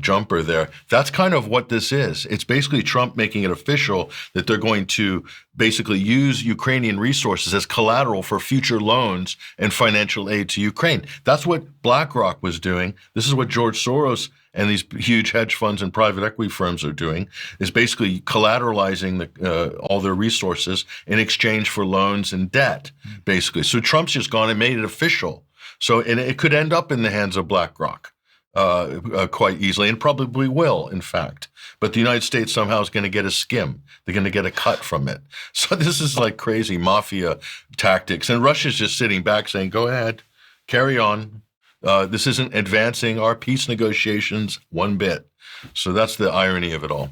jumper there, that's kind of what this is. It's basically Trump making it official that they're going to basically use Ukrainian resources as collateral for future loans and financial aid to Ukraine. That's what BlackRock was doing. This is what George Soros and these huge hedge funds and private equity firms are doing, is basically collateralizing all their resources in exchange for loans and debt, basically. So Trump's just gone and made it official. So, and it could end up in the hands of BlackRock quite easily, and probably will, in fact. But the United States somehow is going to get a skim. They're going to get a cut from it. So this is like crazy mafia tactics. And Russia's just sitting back saying, go ahead, carry on. This isn't advancing our peace negotiations one bit. So that's the irony of it all.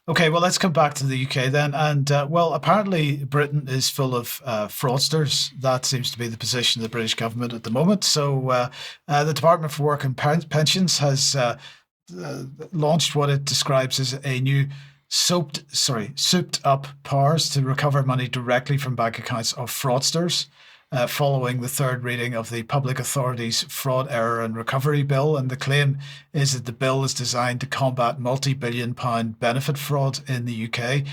Okay, well, let's come back to the UK then. And, well, apparently Britain is full of fraudsters. That seems to be the position of the British government at the moment. So the Department for Work and Pensions has launched what it describes as a new souped up powers to recover money directly from bank accounts of fraudsters. Following the third reading of the Public Authorities Fraud, Error and Recovery Bill. And the claim is that the bill is designed to combat multi-billion-pound benefit fraud in the UK.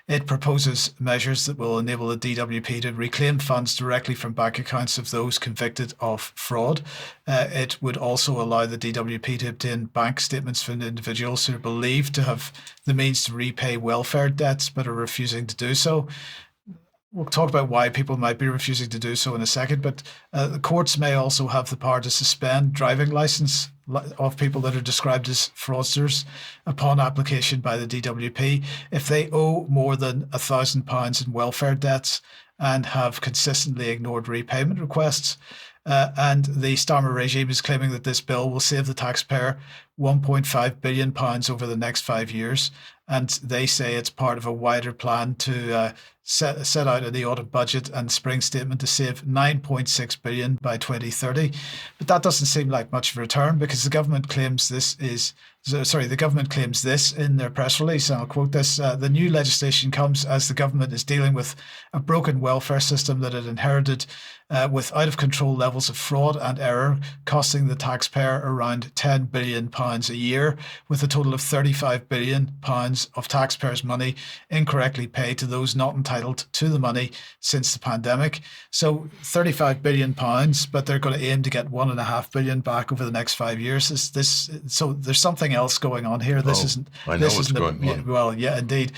It proposes measures that will enable the DWP to reclaim funds directly from bank accounts of those convicted of fraud. It would also allow the DWP to obtain bank statements from individuals who are believed to have the means to repay welfare debts but are refusing to do so. We'll talk about why people might be refusing to do so in a second, but the courts may also have the power to suspend driving license of people that are described as fraudsters upon application by the DWP if they owe more than £1,000 in welfare debts and have consistently ignored repayment requests. And the Starmer regime is claiming that this bill will save the taxpayer £1.5 billion over the next 5 years. And they say it's part of a wider plan to set out in the autumn budget and spring statement to save £9.6 billion by 2030. But that doesn't seem like much of a return because the government claims this in their press release, and I'll quote this. The new legislation comes as the government is dealing with a broken welfare system that it inherited with out-of-control levels of fraud and error, costing the taxpayer around £10 billion a year, with a total of £35 billion of taxpayers' money incorrectly paid to those not entitled to the money since the pandemic. So £35 billion, but they're going to aim to get £1.5 billion back over the next 5 years. So there's something else going on here. This isn't. I know what's going on. Well, yeah, indeed.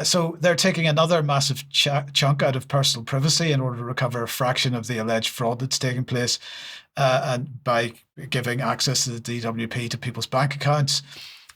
So they're taking another massive chunk out of personal privacy in order to recover a fraction of the alleged fraud that's taking place, and by giving access to the DWP to people's bank accounts.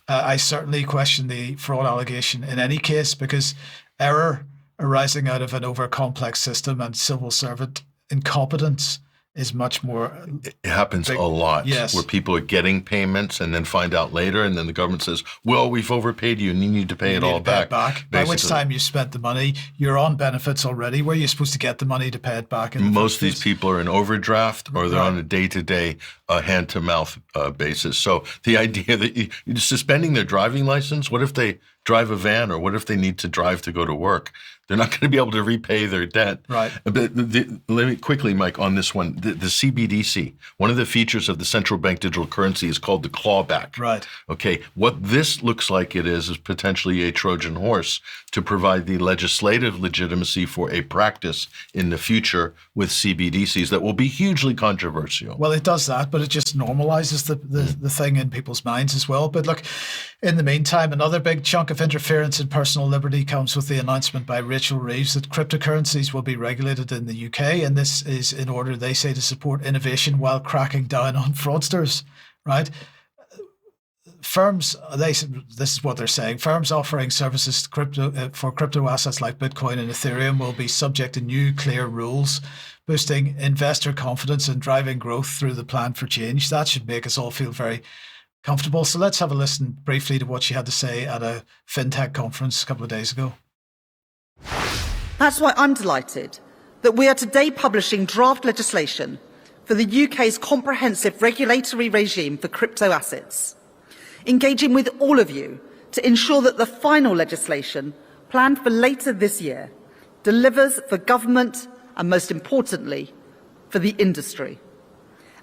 I certainly question the fraud allegation in any case because error arising out of an over-complex system and civil servant incompetence is much more. It happens a lot, yes, where people are getting payments and then find out later, and then the government says, well, we've overpaid you and you need to pay it all back. By which time you spent the money, you're on benefits already. Where are you supposed to get the money to pay it back? Most of these people are in overdraft or they're on a day-to-day hand-to-mouth basis. So the idea that you're suspending their driving license, what if they drive a van, or what if they need to drive to go to work? They're not going to be able to repay their debt. Right. But let me quickly, Mike, on this one. The CBDC, one of the features of the central bank digital currency is called the clawback. Right. Okay. What this looks like it is potentially a Trojan horse to provide the legislative legitimacy for a practice in the future with CBDCs that will be hugely controversial. Well, it does that, but it just normalizes the thing in people's minds as well. But look, in the meantime, another big chunk of interference in personal liberty comes with the announcement by Rachel Reeves that cryptocurrencies will be regulated in the UK, and this is in order, they say, to support innovation while cracking down on fraudsters, right? Firms, this is what they're saying, firms offering services for crypto assets like Bitcoin and Ethereum will be subject to new clear rules, boosting investor confidence and driving growth through the plan for change. That should make us all feel very comfortable. So let's have a listen briefly to what she had to say at a fintech conference a couple of days ago. That's why I'm delighted that we are today publishing draft legislation for the UK's comprehensive regulatory regime for crypto assets, engaging with all of you to ensure that the final legislation, planned for later this year, delivers for government and, most importantly, for the industry,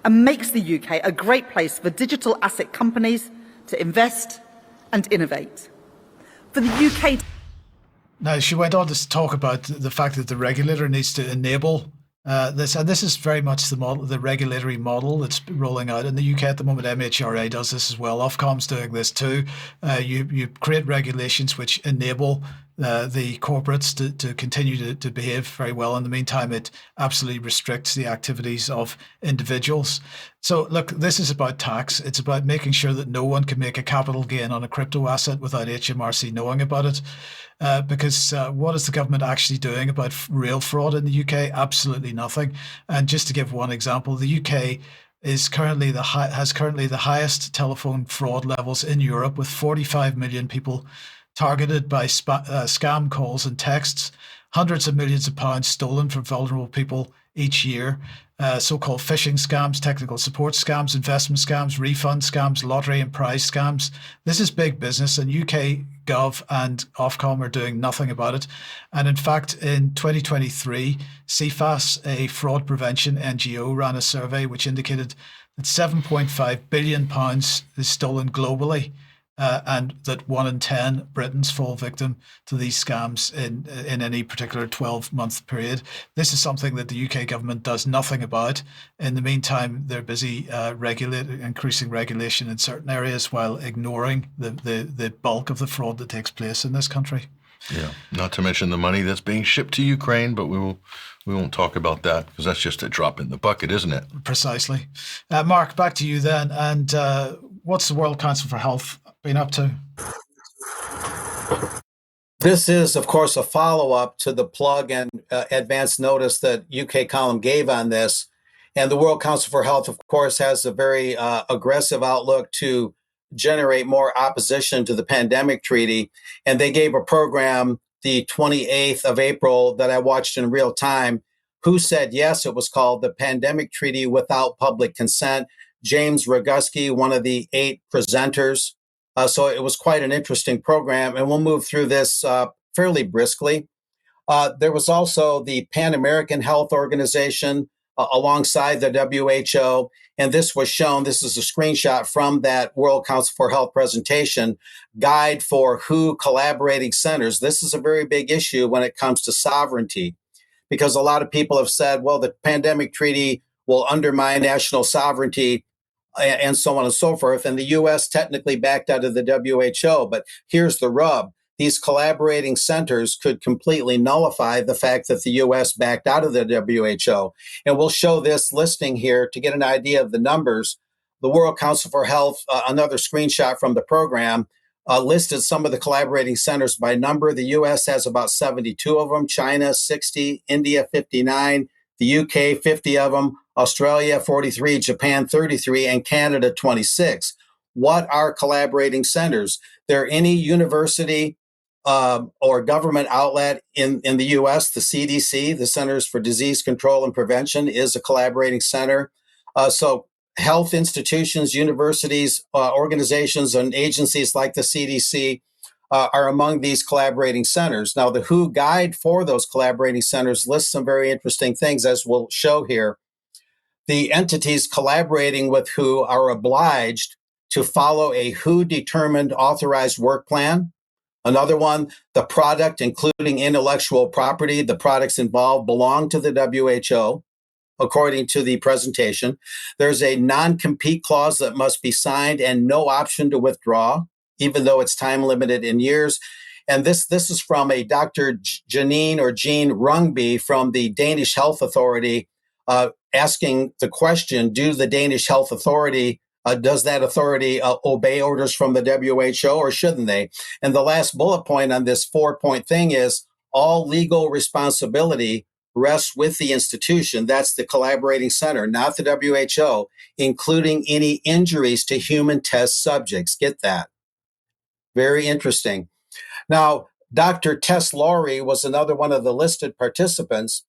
and makes the UK a great place for digital asset companies to invest and innovate. For the UK... Now, she went on to talk about the fact that the regulator needs to enable this, and this is very much the model, the regulatory model that's rolling out in the UK at the moment. MHRA does this as well. Ofcom's doing this too. You create regulations which enable the corporates to continue to behave very well. In the meantime, it absolutely restricts the activities of individuals. So look, this is about tax. It's about making sure that no one can make a capital gain on a crypto asset without HMRC knowing about it. Because what is the government actually doing about real fraud in the UK? Absolutely nothing. And just to give one example, the UK has currently the highest telephone fraud levels in Europe, with 45 million people targeted by scam calls and texts, hundreds of millions of pounds stolen from vulnerable people each year, so-called phishing scams, technical support scams, investment scams, refund scams, lottery and prize scams. This is big business, and UK Gov and Ofcom are doing nothing about it. And in fact, in 2023, CFAS, a fraud prevention NGO, ran a survey which indicated that £7.5 billion is stolen globally. And that 1 in 10 Britons fall victim to these scams in any particular 12-month period. This is something that the UK government does nothing about. In the meantime, they're busy increasing regulation in certain areas while ignoring the bulk of the fraud that takes place in this country. Yeah, not to mention the money that's being shipped to Ukraine, but we won't talk about that because that's just a drop in the bucket, isn't it? Precisely. Mark, back to you then. And what's the World Council for Health been up to? This is, of course, a follow-up to the plug and advance notice that UK Column gave on this. And the World Council for Health, of course, has a very aggressive outlook to generate more opposition to the pandemic treaty. And they gave a program the 28th of April that I watched in real time. Who Said Yes? It was called the Pandemic Treaty Without Public Consent. James Roguski, one of the 8 presenters. So it was quite an interesting program, and we'll move through this fairly briskly. There was also the Pan American Health Organization alongside the WHO, and this was shown. This is a screenshot from that World Council for Health presentation, Guide for WHO Collaborating Centers. This is a very big issue when it comes to sovereignty, because a lot of people have said, well, the pandemic treaty will undermine national sovereignty, and so on and so forth. And the U.S. technically backed out of the WHO. But here's the rub. These collaborating centers could completely nullify the fact that the U.S. backed out of the WHO. And we'll show this listing here to get an idea of the numbers. The World Council for Health, another screenshot from the program, listed some of the collaborating centers by number. The U.S. has about 72 of them, China 60, India 59, the UK 50 of them, Australia 43, Japan 33, and Canada 26. What are collaborating centers? They're any university or government outlet in the U.S. The CDC, the Centers for Disease Control and Prevention, is a collaborating center. So health institutions, universities, organizations, and agencies like the CDC are among these collaborating centers. Now, the WHO guide for those collaborating centers lists some very interesting things, as we'll show here. The entities collaborating with WHO are obliged to follow a WHO-determined authorized work plan. Another one, the product, including intellectual property, the products involved belong to the WHO, according to the presentation. There's a non-compete clause that must be signed and no option to withdraw, even though it's time limited in years. And this is from a Dr. Jean Rungby from the Danish Health Authority, asking the question, does that authority obey orders from the WHO, or shouldn't they? And the last bullet point on this 4-point thing is all legal responsibility rests with the institution. That's the collaborating center, not the WHO, including any injuries to human test subjects. Get that? Very interesting. Now, Dr. Tess Lowry was another one of the listed participants,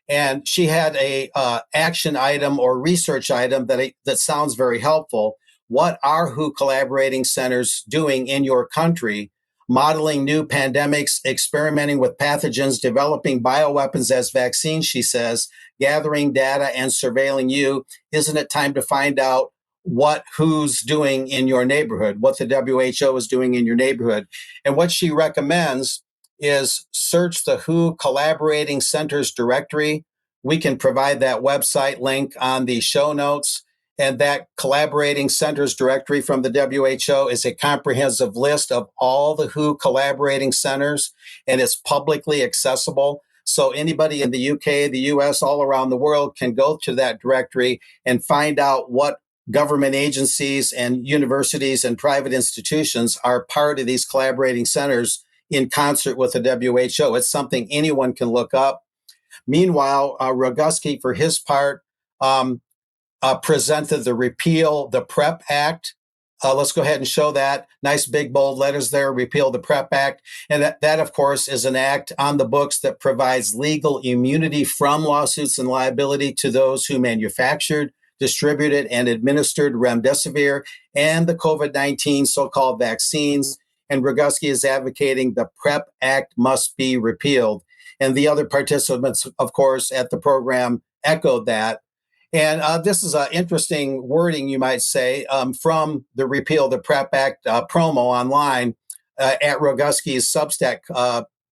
and she had a action item or research item that sounds very helpful. What are WHO collaborating centers doing in your country? Modeling new pandemics, experimenting with pathogens, developing bioweapons as vaccines, she says, gathering data and surveilling you. Isn't it time to find out what WHO's doing in your neighborhood, what the WHO is doing in your neighborhood? And what she recommends is search the WHO Collaborating Centers directory. We can provide that website link on the show notes. And that Collaborating Centers directory from the WHO is a comprehensive list of all the WHO collaborating centers, and it's publicly accessible. So anybody in the UK, the US, all around the world can go to that directory and find out what government agencies and universities and private institutions are part of these collaborating centers in concert with the WHO. It's something anyone can look up. Meanwhile, Roguski, for his part, presented the Repeal the PrEP Act. Let's go ahead and show that. Nice big bold letters there, Repeal the PrEP Act. And that, of course, is an act on the books that provides legal immunity from lawsuits and liability to those who manufactured, distributed, and administered remdesivir and the COVID-19 so-called vaccines. And Roguski is advocating the PrEP Act must be repealed. And the other participants, of course, at the program echoed that. And this is an interesting wording, you might say, from the Repeal the PrEP Act promo online at Roguski's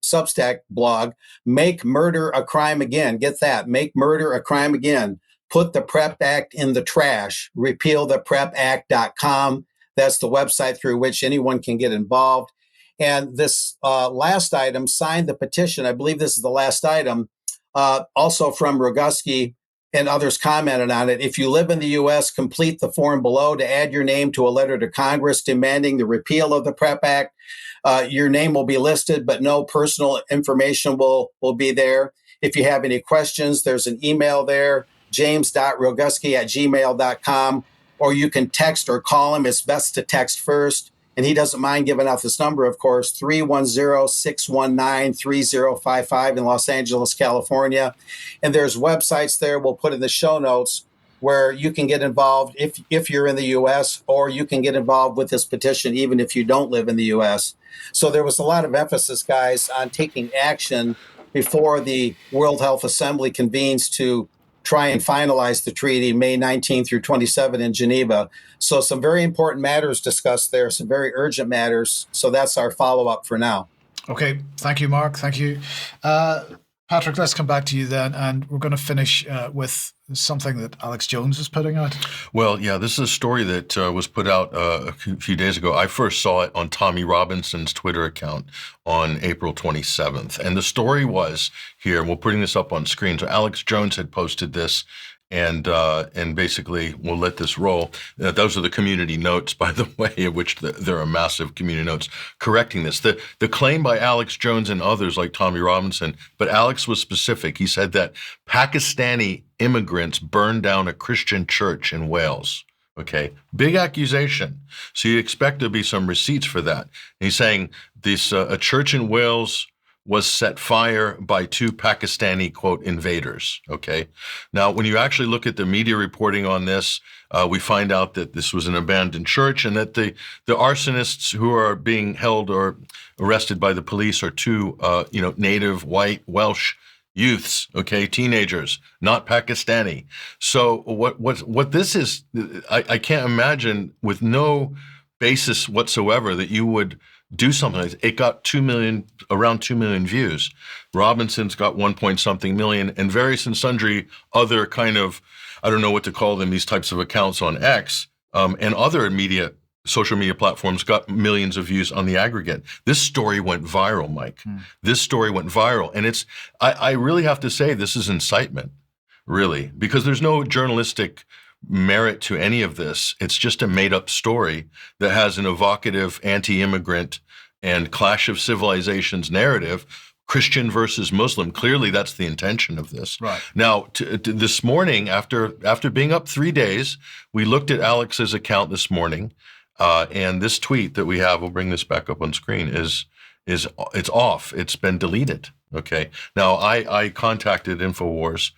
Substack blog. Make murder a crime again. Get that. Make murder a crime again. Put the PrEP Act in the trash. RepealThePrEPAct.com. That's the website through which anyone can get involved. And this last item, sign the petition. I believe this is the last item, also from Roguski, and others commented on it. If you live in the U.S., complete the form below to add your name to a letter to Congress demanding the repeal of the PrEP Act. Your name will be listed, but no personal information will be there. If you have any questions, there's an email there, james.roguski@gmail.com, or you can text or call him. It's best to text first. And he doesn't mind giving out this number, of course, 310-619-3055 in Los Angeles, California. And there's websites there we'll put in the show notes where you can get involved if you're in the U.S., or you can get involved with this petition even if you don't live in the U.S. So there was a lot of emphasis, guys, on taking action before the World Health Assembly convenes to try and finalize the treaty May 19 through 27 in Geneva. So some very important matters discussed there, some very urgent matters. So that's our follow-up for now. Okay. Thank you, Mark. Thank you. Patrick, let's come back to you then, and we're going to finish with something that Alex Jones is putting out. Well, yeah, this is a story that was put out a few days ago. I first saw it on Tommy Robinson's Twitter account on April 27th. And the story was here, and we're putting this up on screen. So Alex Jones had posted this, and basically we'll let this roll. Those are the community notes, by the way, in which there are massive community notes correcting this. The claim by Alex Jones and others like Tommy Robinson, but Alex was specific. He said that Pakistani immigrants burned down a Christian church in Wales. Okay, big accusation. So you expect there'll be some receipts for that. He's saying this a church in Wales was set fire by two Pakistani, quote, invaders, okay? Now, when you actually look at the media reporting on this, we find out that this was an abandoned church and that the arsonists who are being held or arrested by the police are two, native white Welsh youths, okay, teenagers, not Pakistani. So what this is, I can't imagine with no basis whatsoever that you would do something like this. It got around 2 million views. Robinson's got 1 point something million, and various and sundry other kind of, I don't know what to call them, these types of accounts on X, and other social media platforms got millions of views on the aggregate. This story went viral, Mike. This story went viral. And I really have to say this is incitement, really, because there's no journalistic merit to any of this. It's just a made-up story that has an evocative anti-immigrant and clash of civilizations narrative Christian versus Muslim. Clearly, that's the intention of this. Right. Now, this morning, after being up 3 days, we looked at Alex's account this morning, and this tweet that we have, we'll bring this back up on screen, is it's off. It's been deleted. Okay. Now, I contacted InfoWars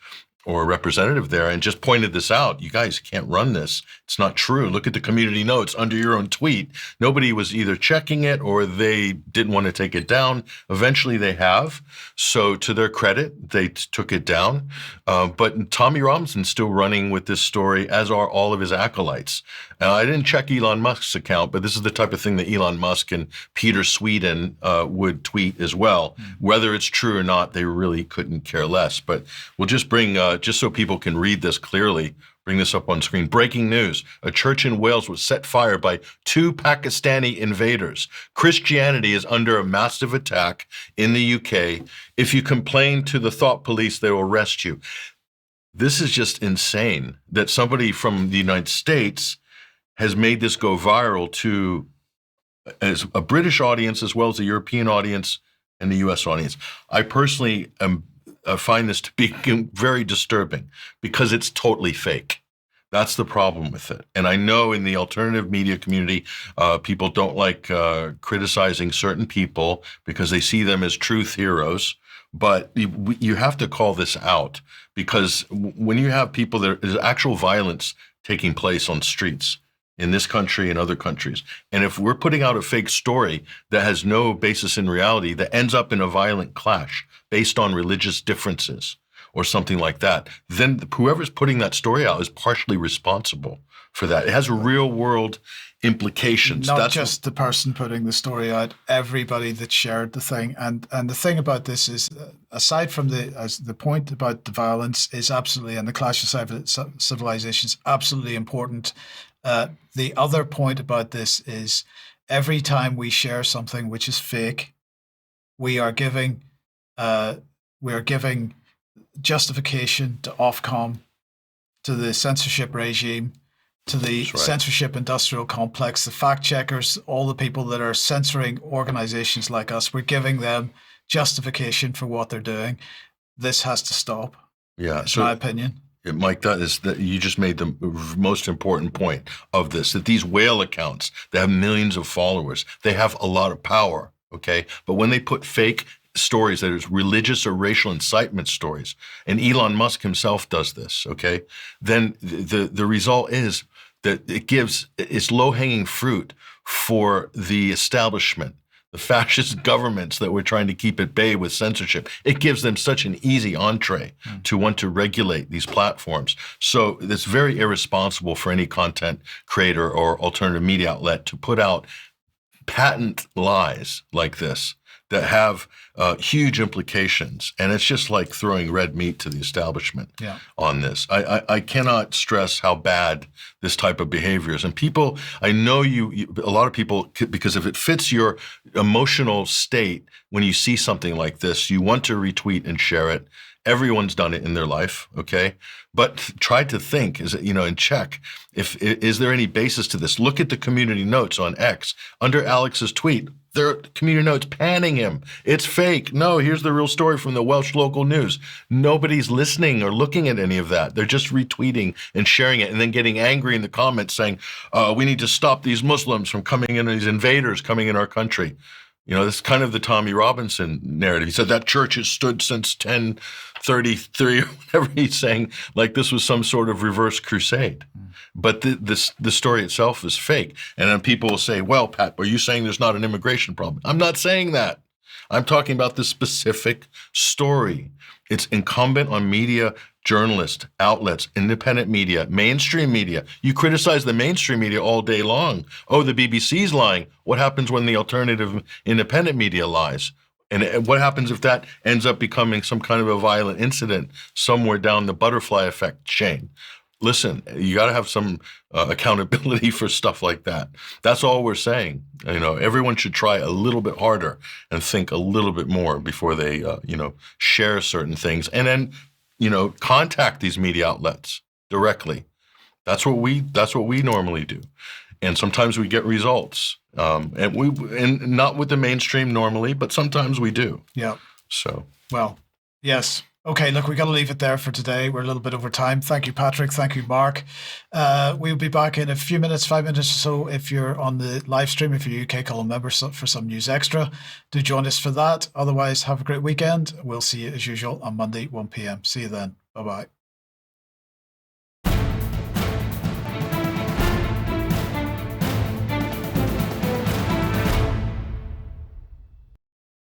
or a representative there and just pointed this out. You guys can't run this. It's not true. Look at the community notes under your own tweet. Nobody was either checking it or they didn't want to take it down. Eventually they have. So to their credit, they took it down. But Tommy Robinson's still running with this story, as are all of his acolytes. I didn't check Elon Musk's account, but this is the type of thing that Elon Musk and Peter Sweden would tweet as well. Whether it's true or not, they really couldn't care less. But we'll just bring, just so people can read this clearly, bring this up on screen. Breaking news. A church in Wales was set fire by 2 Pakistani invaders. Christianity is under a massive attack in the UK. If you complain to the thought police, they will arrest you. This is just insane that somebody from the United States has made this go viral to as a British audience as well as a European audience and the US audience. I personally find this to be very disturbing because it's totally fake. That's the problem with it. And I know in the alternative media community, people don't like criticizing certain people because they see them as truth heroes. But you have to call this out, because when you have people, there's actual violence taking place on streets in this country and other countries. And if we're putting out a fake story that has no basis in reality, that ends up in a violent clash based on religious differences or something like that, then whoever's putting that story out is partially responsible for that. It has real world implications. Not just the person putting the story out, everybody that shared the thing. And the thing about this is, aside from the point about the violence is absolutely, and the clash of civilizations, absolutely important. The other point about this is every time we share something which is fake, we are giving justification to Ofcom, to the censorship regime, to the censorship industrial complex, the fact checkers, all the people that are censoring organizations like us. We're giving them justification for what they're doing. This has to stop. Yeah, in my opinion. Mike, that you just made the most important point of this, that these whale accounts, they have millions of followers. They have a lot of power, okay? But when they put fake stories that is religious or racial incitement stories, and Elon Musk himself does this, okay, then the result is that it's low-hanging fruit for the establishment, the fascist governments that we're trying to keep at bay with censorship. It gives them such an easy entree to want to regulate these platforms. So it's very irresponsible for any content creator or alternative media outlet to put out patent lies like this that have huge implications. And it's just like throwing red meat to the establishment on this. I cannot stress how bad this type of behavior is. And people, I know a lot of people, because if it fits your emotional state, when you see something like this, you want to retweet and share it. Everyone's done it in their life, okay? But try to think, and check, is there any basis to this? Look at the community notes on X. Under Alex's tweet, there are community notes panning him. It's fake. No, here's the real story from the Welsh local news. Nobody's listening or looking at any of that. They're just retweeting and sharing it and then getting angry in the comments saying, we need to stop these Muslims from coming in, these invaders coming in our country. This is kind of the Tommy Robinson narrative. He said that church has stood since 1033 or whatever he's saying, like this was some sort of reverse crusade. But the story itself is fake. And then people will say, well, Pat, are you saying there's not an immigration problem? I'm not saying that. I'm talking about the specific story. It's incumbent on media, journalists, outlets, independent media, mainstream media. You criticize the mainstream media all day long. Oh, the BBC's lying. What happens when the alternative independent media lies? And what happens if that ends up becoming some kind of a violent incident somewhere down the butterfly effect chain? Listen, you got to have some accountability for stuff like that. That's all we're saying. Everyone should try a little bit harder and think a little bit more before they, share certain things. And then, contact these media outlets directly. That's what we normally do. And sometimes we get results. And not with the mainstream normally, but sometimes we do. Yeah. So, well, yes. Okay, look, we got to leave it there for today. We're a little bit over time. Thank you, Patrick. Thank you, Mark. We'll be back in a few minutes, 5 minutes or so. If you're on the live stream, if you're a UK Column member for some news extra, do join us for that. Otherwise, have a great weekend. We'll see you as usual on Monday, 1 p.m. See you then. Bye-bye.